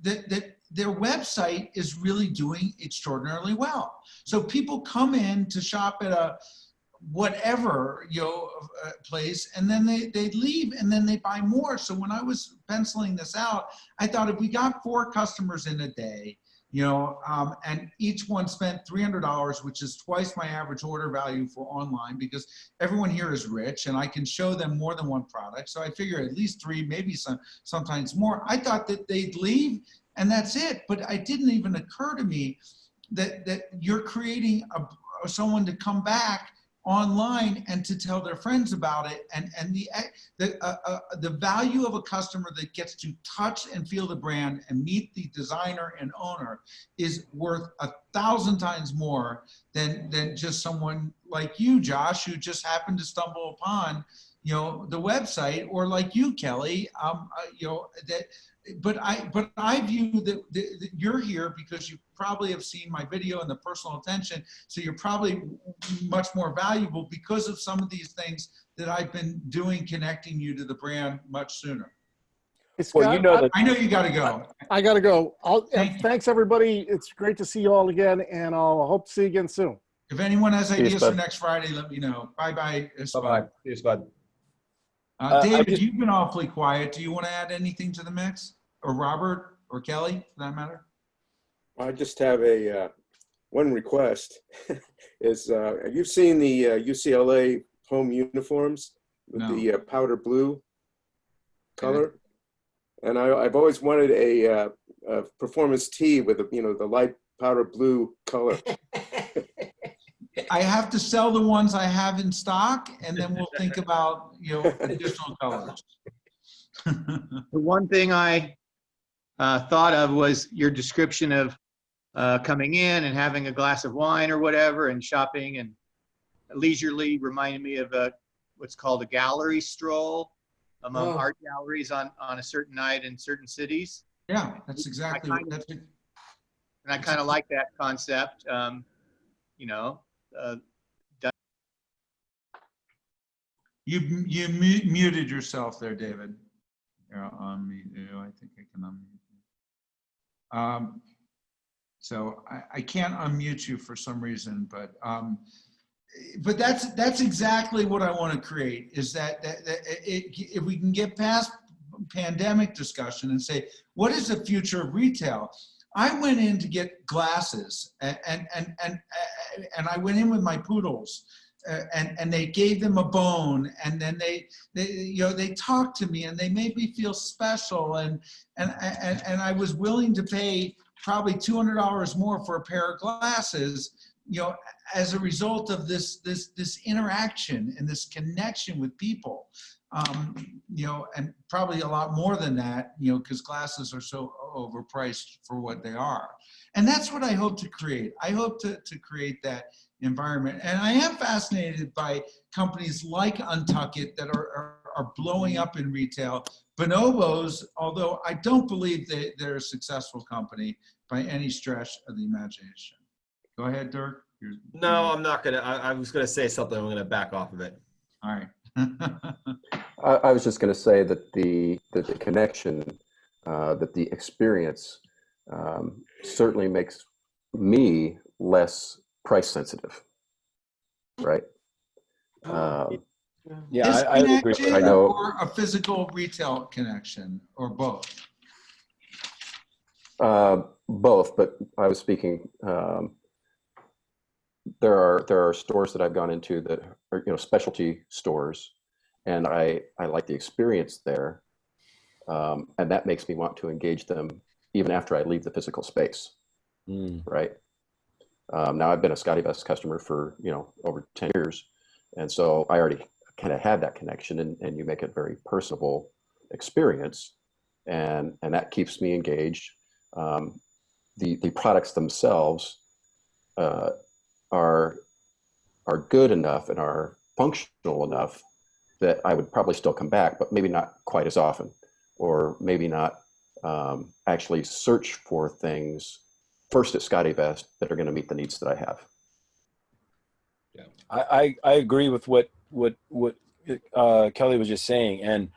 that their website is really doing extraordinarily well. So people come in to shop at a whatever place, and then they leave and then they buy more. So when I was penciling this out, I thought if we got 4 customers in a day, and each one spent $300, which is twice my average order value for online, because everyone here is rich and I can show them more than one product. So I figure at least 3, maybe sometimes more. I thought that they'd leave and that's it. But it didn't even occur to me that you're creating someone to come back online and to tell their friends about it, and the value of a customer that gets to touch and feel the brand and meet the designer and owner is worth 1,000 times more than just someone like you, Josh, who just happened to stumble upon the website, or like you, Kelly, I view that you're here because you probably have seen my video and the personal attention. So you're probably much more valuable because of some of these things that I've been doing, connecting you to the brand much sooner. Hey, Well, Scott, you know that. I know you got to go. I got to go. Thank you. Thanks, everybody. It's great to see you all again, and I'll hope to see you again soon. If anyone has See you, ideas for Spud. next Friday, let me know. Bye-bye. Bye-bye. See you, Spud. David, you've been awfully quiet. Do you want to add anything to the mix? Or Robert or Kelly, for that matter? I just have a one request. Is you've seen the UCLA home uniforms with No. the powder blue color, and I've always wanted a performance tee with the light powder blue color. I have to sell the ones I have in stock, and then we'll think about additional colors. The one thing I thought of was your description of coming in and having a glass of wine or whatever and shopping and leisurely reminded me of what's called a gallery stroll among art galleries on a certain night in certain cities. Yeah, that's exactly what that's. And I kind of like that concept. You muted yourself there, David. You're on mute. I think I can unmute you. So I can't unmute you for some reason, but that's exactly what I want to create. Is that if we can get past pandemic discussion and say, what is the future of retail? I went in to get glasses, and I went in with my poodles. And they gave them a bone, and then they talked to me, and they made me feel special, and I was willing to pay probably $200 more for a pair of glasses, as a result of this interaction and this connection with people, and probably a lot more than that, because glasses are so overpriced for what they are, and that's what I hope to create. I hope to create that environment. And I am fascinated by companies like Untuckit that are blowing up in retail. Bonobos, although I don't believe they're a successful company by any stretch of the imagination. Go ahead, Dirk. No, I'm not gonna. I was gonna say something. I'm gonna back off of it. All right. I was just going to say that the connection, that the experience certainly makes me less price sensitive, right? Yeah, This I agree with connection I know. or a physical retail connection, or both? Both, but I was speaking. There are stores that I've gone into that are specialty stores, and I like the experience there, and that makes me want to engage them even after I leave the physical space, right? Now I've been a SCOTTeVEST customer for over 10 years, and so I already kind of had that connection, and you make it a very personable experience, and that keeps me engaged. The products themselves are good enough and are functional enough that I would probably still come back, but maybe not quite as often, or maybe not actually search for things first at SCOTTeVEST that are going to meet the needs that I have. Yeah, I agree with what Kelly was just saying, and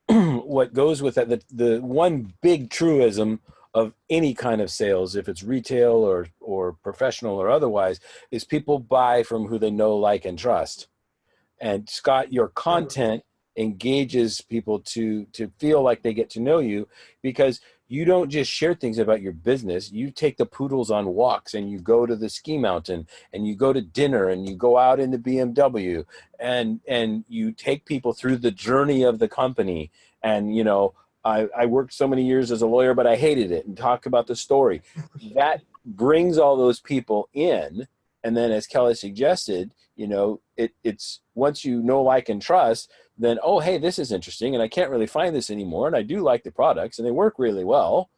what goes with that, the one big truism of any kind of sales, if it's retail or professional or otherwise, is people buy from who they know, like, and trust. And Scott, your content engages people to feel like they get to know you, because you don't just share things about your business. You take the poodles on walks, and you go to the ski mountain, and you go to dinner, and you go out in the BMW, and you take people through the journey of the company. And I worked so many years as a lawyer, but I hated it, and talk about the story. That brings all those people in. And then, as Kelly suggested, it's once you know, like, and trust, then, oh, hey, this is interesting, and I can't really find this anymore, and I do like the products, and they work really well.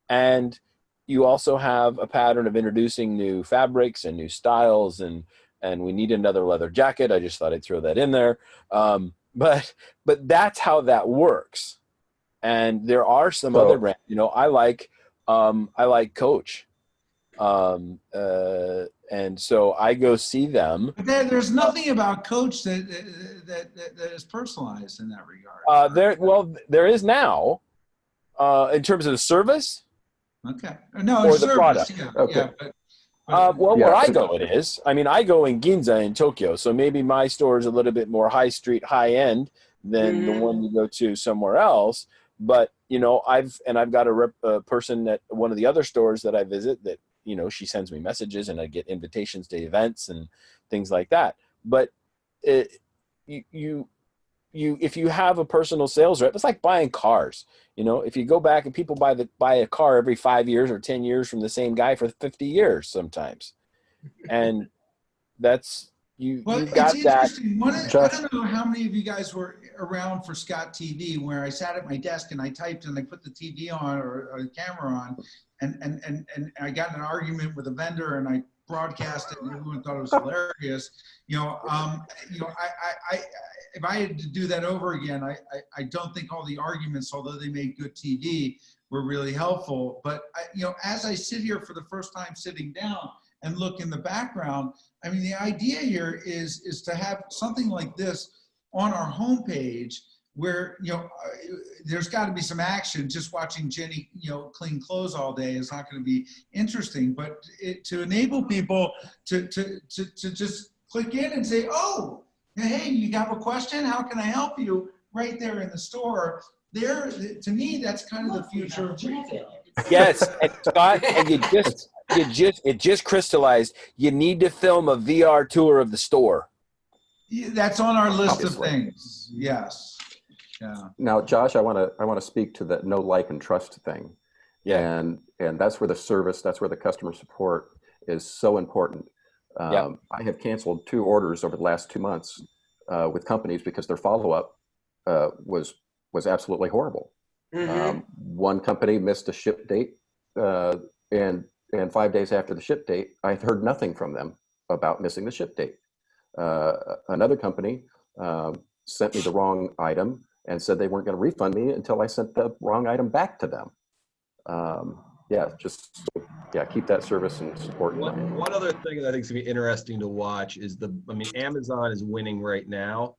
And you also have a pattern of introducing new fabrics and new styles, and we need another leather jacket. I just thought I'd throw that in there. But that's how that works. And there are some So- other brands, you know, I like Coach. And so I go see them. But there's nothing about Coach that is personalized in that regard. There is now, in terms of the service. Okay. No, Or it's the service. product. Yeah. Okay. Yeah. Where I go, it is. I mean, I go in Ginza in Tokyo, so maybe my store is a little bit more high street, high end than the one you go to somewhere else. But you know, I've got a person at one of the other stores that I visit that, you know, she sends me messages and I get invitations to events and things like that. But if you have a personal sales rep, it's like buying cars. You know, if you go back and people buy a car every 5 years or 10 years from the same guy for 50 years sometimes. And that's, you've got it's that. interesting. I don't know how many of you guys were around for Scott TV, where I sat at my desk and I typed and I put the TV on or the camera on, and I got in an argument with a vendor and I broadcast it and everyone thought it was hilarious. If I had to do that over again, I don't think all the arguments, although they made good TV, were really helpful. But as I sit here for the first time sitting down and look in the background, I mean, the idea here is to have something like this on our homepage where, there's got to be some action. Just watching Jenny, clean clothes all day is not going to be interesting, but to enable people to just click in and say, oh, hey, you have a question? How can I help you? Right there in the store. There, to me, that's kind of the future of retail. Yes, and Scott, and it just crystallized. You need to film a VR tour of the store. Yeah, that's on our list Obviously. of things. Yes. Yeah. Now, Josh, I want to speak to the know, like, and trust thing. Yeah. And that's where the service, that's where the customer support is so important. I have canceled 2 orders over the last 2 months with companies because their follow-up was absolutely horrible. One company missed a ship date, and 5 days after the ship date, I heard nothing from them about missing the ship date. Another company sent me the wrong item and said they weren't going to refund me until I sent the wrong item back to them. Keep that service and support in mind. One other thing that I think is going to be interesting to watch is Amazon is winning right now,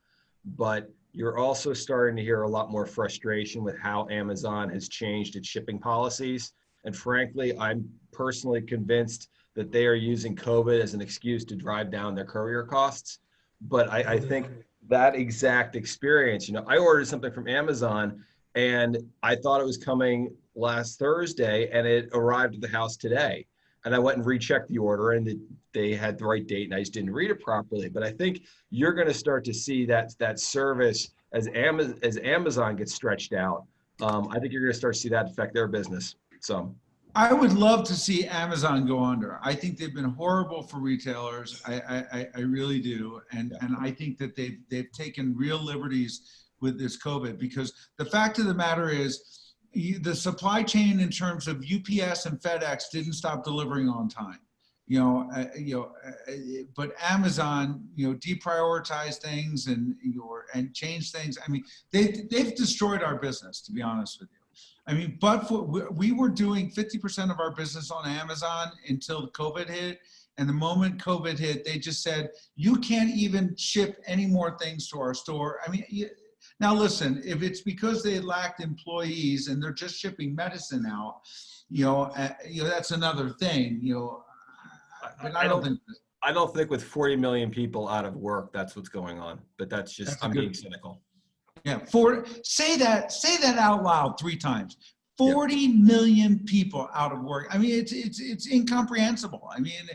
but you're also starting to hear a lot more frustration with how Amazon has changed its shipping policies. And frankly, I'm personally convinced that they are using COVID as an excuse to drive down their courier costs. But I think that exact experience, I ordered something from Amazon and I thought it was coming last Thursday and it arrived at the house today. And I went and rechecked the order and they had the right date and I just didn't read it properly. But I think you're going to start to see that service as Amazon gets stretched out. I think you're going to start to see that affect their business. So I would love to see Amazon go under. I think they've been horrible for retailers. I really do. And I think that they've taken real liberties with this COVID, because the fact of the matter is the supply chain in terms of UPS and FedEx didn't stop delivering on time. But Amazon, deprioritized things and changed things. I mean, they've destroyed our business, to be honest with you. I mean, we were doing 50% of our business on Amazon until COVID hit. And the moment COVID hit, they just said, you can't even ship any more things to our store. I mean, now listen, if it's because they lacked employees and they're just shipping medicine out, that's another thing, but I don't think with 40 million people out of work, that's what's going on, but I'm being cynical. Yeah, say that out loud 3 times. 40 million people out of work. I mean, it's incomprehensible. I mean,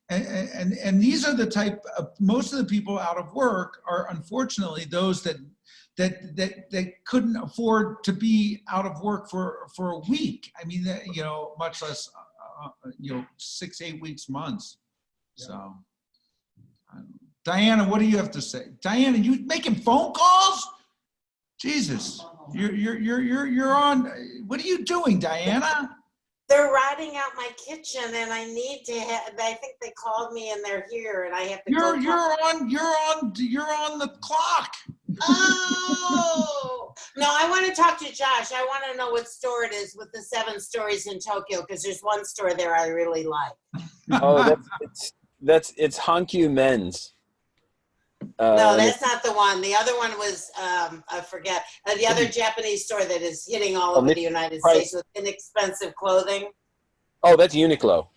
and these are the type of, most of the people out of work are unfortunately those that couldn't afford to be out of work for a week. I mean, much less 6-8 weeks, months. So, Diana, what do you have to say? Diana, you making phone calls? Jesus, you're on. What are you doing, Diana? They're routing out my kitchen, and I need to have. I think they called me, and they're here, and I have to. You're on the clock. Oh no! No, I want to talk to Josh. I want to know what store it is with the 7 stories in Tokyo, because there's one store there I really like. Oh, it's Hankyu Men's. No, that's not the one. The other one was, I forget, the other Japanese store that is hitting all over the United States with inexpensive clothing. Oh, that's Uniqlo.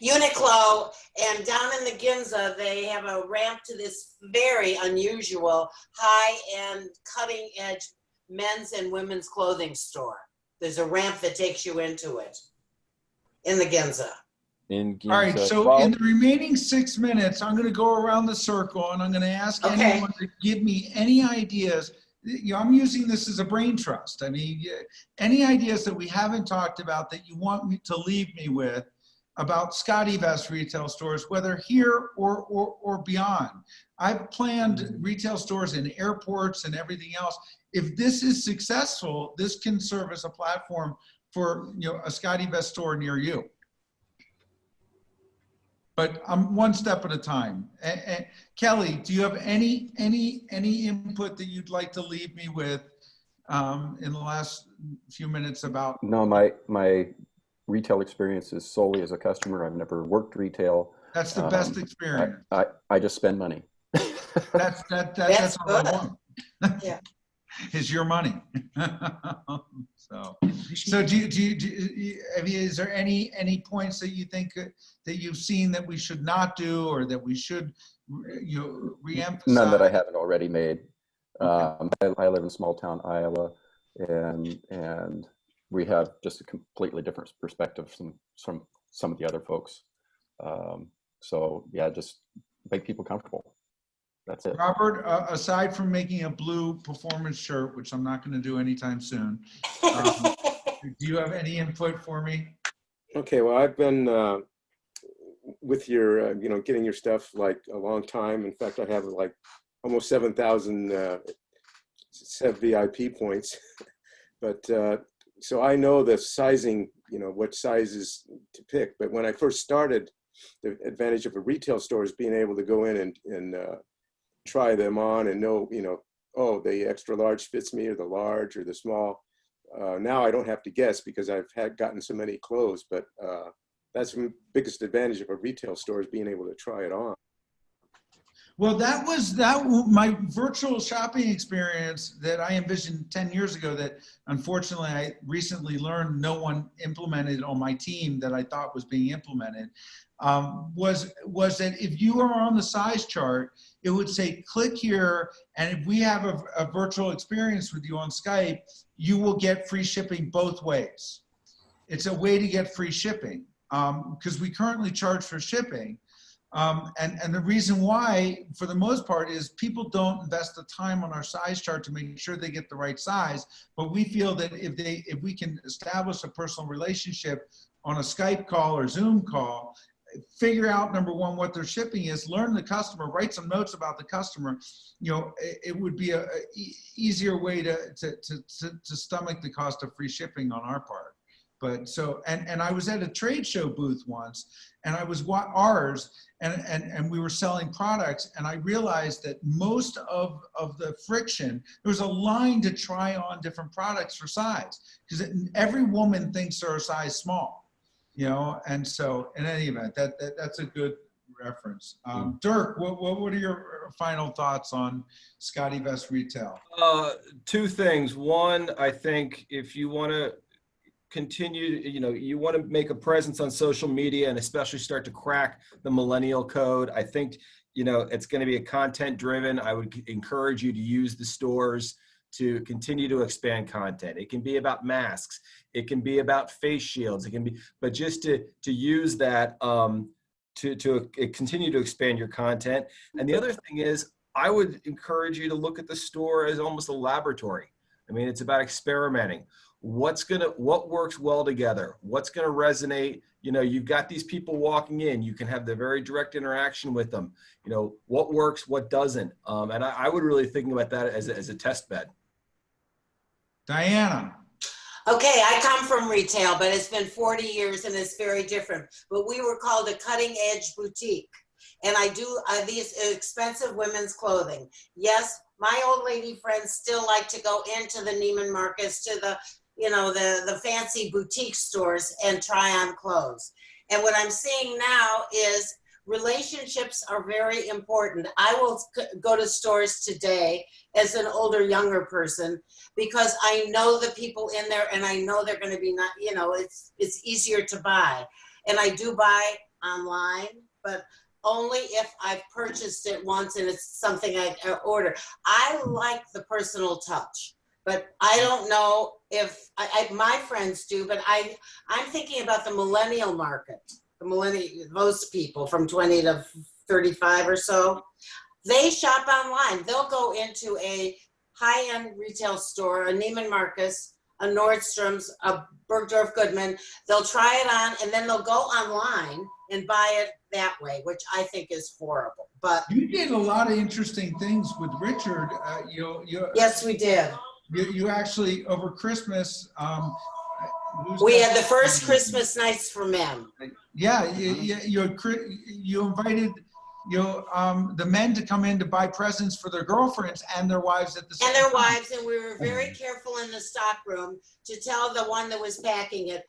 Uniqlo, and down in the Ginza, they have a ramp to this very unusual, high-end, cutting-edge men's and women's clothing store. There's a ramp that takes you into it in the Ginza. All right, so in the remaining 6 minutes, I'm going to go around the circle and I'm going to ask anyone to give me any ideas. You know, I'm using this as a brain trust. I mean, any ideas that we haven't talked about that you want me to leave me with about SCOTTeVEST retail stores, whether here or beyond. I've planned retail stores in airports and everything else. If this is successful, this can serve as a platform for, you know, a SCOTTeVEST store near you. But I'm one step at a time. Kelly, do you have any input that you'd like to leave me with in the last few minutes about? No, my retail experience is solely as a customer. I've never worked retail. That's the best experience. I just spend money. That's all I want. Yeah. Is your money. So do you, I mean, is there any points that you think that you've seen that we should not do, or that we should, you know, reemphasize? None that I haven't already made. I live in small town Iowa, and we have just a completely different perspective from some of the other folks. So yeah, just make people comfortable. That's it. Robert, aside from making a blue performance shirt, which I'm not going to do anytime soon, do you have any input for me? Okay, well, I've been with your, you know, getting your stuff like a long time. In fact, I have like almost 7,000 VIP points. But so I know the sizing, you know, what sizes to pick. But when I first started, the advantage of a retail store is being able to go in and try them on and know, you know, oh, the extra large fits me, or the large or the small. Now I don't have to guess because I've gotten so many clothes, but that's the biggest advantage of a retail store, is being able to try it on. Well, that was my virtual shopping experience that I envisioned 10 years ago, that unfortunately I recently learned no one implemented on my team that I thought was being implemented, was that if you are on the size chart, it would say click here, and if we have a virtual experience with you on Skype, you will get free shipping both ways. It's a way to get free shipping because we currently charge for shipping. And the reason why, for the most part, is people don't invest the time on our size chart to make sure they get the right size. But we feel that if we can establish a personal relationship on a Skype call or Zoom call, figure out, number one, what their shipping is, learn the customer, write some notes about the customer, you know, it would be a easier way to stomach the cost of free shipping on our part. But so, and I was at a trade show booth once, and I was and we were selling products, and I realized that most of the friction, there was a line to try on different products for size, because every woman thinks they're a size small, you know. And so in any event, that's a good reference. Dirk, what are your final thoughts on SCOTTeVEST retail? 2 things. One, I think if you want to continue, you know, you want to make a presence on social media and especially start to crack the millennial code, I think, you know, it's going to be a content driven. I would encourage you to use the stores to continue to expand content. It can be about masks. It can be about face shields. It can be, but just to use that to continue to expand your content. And the other thing is, I would encourage you to look at the store as almost a laboratory. I mean, it's about experimenting. What works well together? What's going to resonate? You know, you've got these people walking in, you can have the very direct interaction with them. You know, what works, what doesn't. And I would really think about that as a test bed. Diana. Okay, I come from retail, but it's been 40 years and it's very different. But we were called a cutting edge boutique. And I do these expensive women's clothing. Yes, my old lady friends still like to go into the Neiman Marcus, to the, you know, the fancy boutique stores and try on clothes. And what I'm seeing now is relationships are very important. I will go to stores today as an older, younger person because I know the people in there and I know they're going to be not, you know, it's easier to buy. And I do buy online, but only if I've purchased it once and it's something I order. I like the personal touch, but I don't know if my friends do, but I'm thinking about the millennial market, those people from 20 to 35 or so. They shop online. They'll go into a high-end retail store, a Neiman Marcus, a Nordstrom's, a Bergdorf Goodman. They'll try it on and then they'll go online and buy it that way, which I think is horrible. But you did a lot of interesting things with Richard. Yes, we did. You actually, over Christmas, we had the first Christmas nights for men. Yeah, you invited the men to come in to buy presents for their girlfriends and their wives at the same time. And their wives, and we were very careful in the stock room to tell the one that was packing it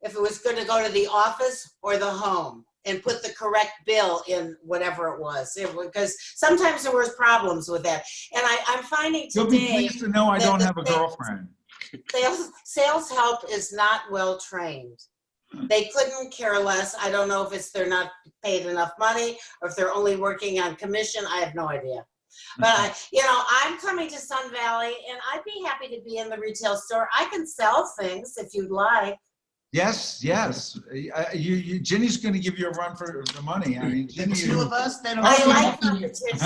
if it was going to go to the office or the home, and put the correct bill in whatever it was. Because sometimes there was problems with that. And I'm finding today— You'll be pleased to know I don't have a girlfriend. Sales help is not well trained. They couldn't care less. I don't know if it's they're not paid enough money or if they're only working on commission. I have no idea. But I'm coming to Sun Valley and I'd be happy to be in the retail store. I can sell things if you'd like. Yes. Ginny's going to give you a run for the money. I mean, The two of us, then I like competition.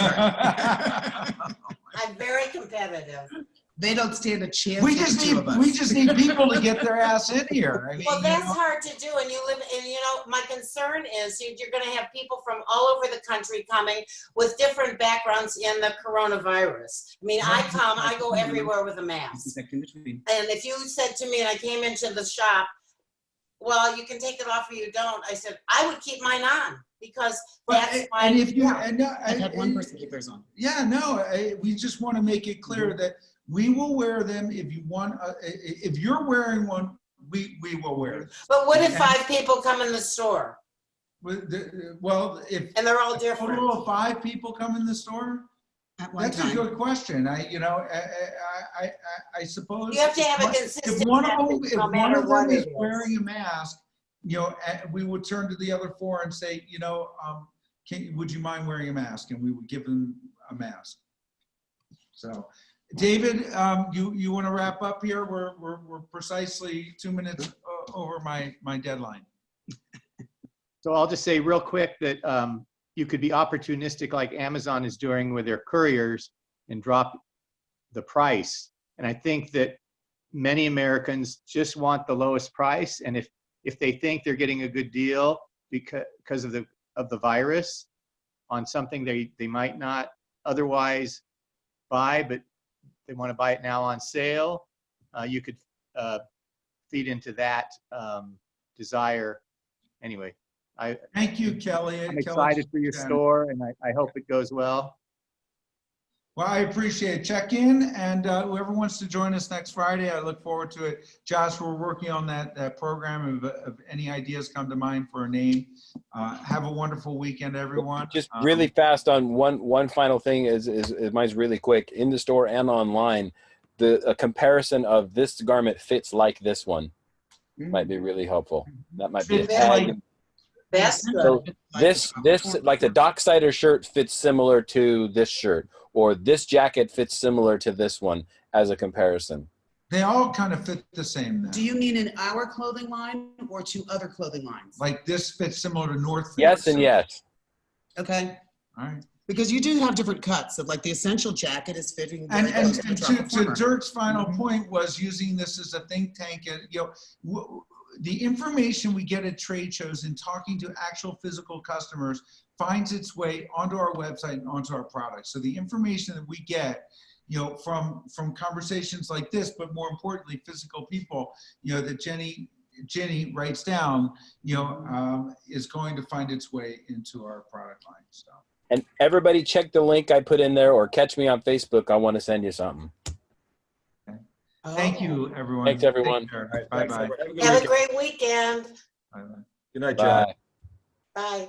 I'm very competitive. They don't stand a chance. We just need people to get their ass in here. I mean, well, that's hard to do, and you live. And my concern is you're going to have people from all over the country coming with different backgrounds in the coronavirus. I mean, I go everywhere with a mask. And if you said to me, and I came into the shop, well, you can take it off or you don't. I said I would keep mine on because that's why. And if you I've had one person keep theirs on. Yeah, no, we just want to make it clear that we will wear them if you want. If you're wearing one, we will wear it. But what if 5 people come in the store? Well, if and they're all different. A total of 5 people come in the store. That's a good question. I suppose you have to have a consistent. If one of them is wearing a mask, we would turn to the other 4 and say, would you mind wearing a mask? And we would give them a mask. So, David, you want to wrap up here? We're precisely 2 minutes over my deadline. So I'll just say real quick that you could be opportunistic like Amazon is doing with their couriers and drop the price. And I think that many Americans just want the lowest price. And if they think they're getting a good deal because of the virus on something they might not otherwise buy, but they want to buy it now on sale, you could feed into that desire. Anyway. Thank you, Kelly. I'm excited for your store, and I hope it goes well. Well, I appreciate it. Check in, and whoever wants to join us next Friday, I look forward to it. Josh, we're working on that program. If any ideas come to mind for a name, have a wonderful weekend, everyone. Just really fast on one final thing is mine's really quick. In the store and online, a comparison of this garment fits like this one might be really helpful. That might be a tag. That's good. So this like the Docksider shirt fits similar to this shirt, or this jacket fits similar to this one as a comparison. They all kind of fit the same now. Do you mean in our clothing line or to other clothing lines? Like this fits similar to North Face. Yes and yes. Okay. All right. Because you do have different cuts of like the essential jacket is fitting. And to Dirk's final point was using this as a think tank. The information we get at trade shows and talking to actual physical customers finds its way onto our website and onto our products. So the information that we get, from conversations like this, but more importantly, physical people, that Jenny writes down, is going to find its way into our product line. So. And everybody check the link I put in there or catch me on Facebook. I want to send you something. Thank you, everyone. Thanks, everyone. Take care. All right, thanks, Bye-bye. everyone. Have a good Have a weekend. great weekend. Bye-bye. Good night, John. Bye. Bye.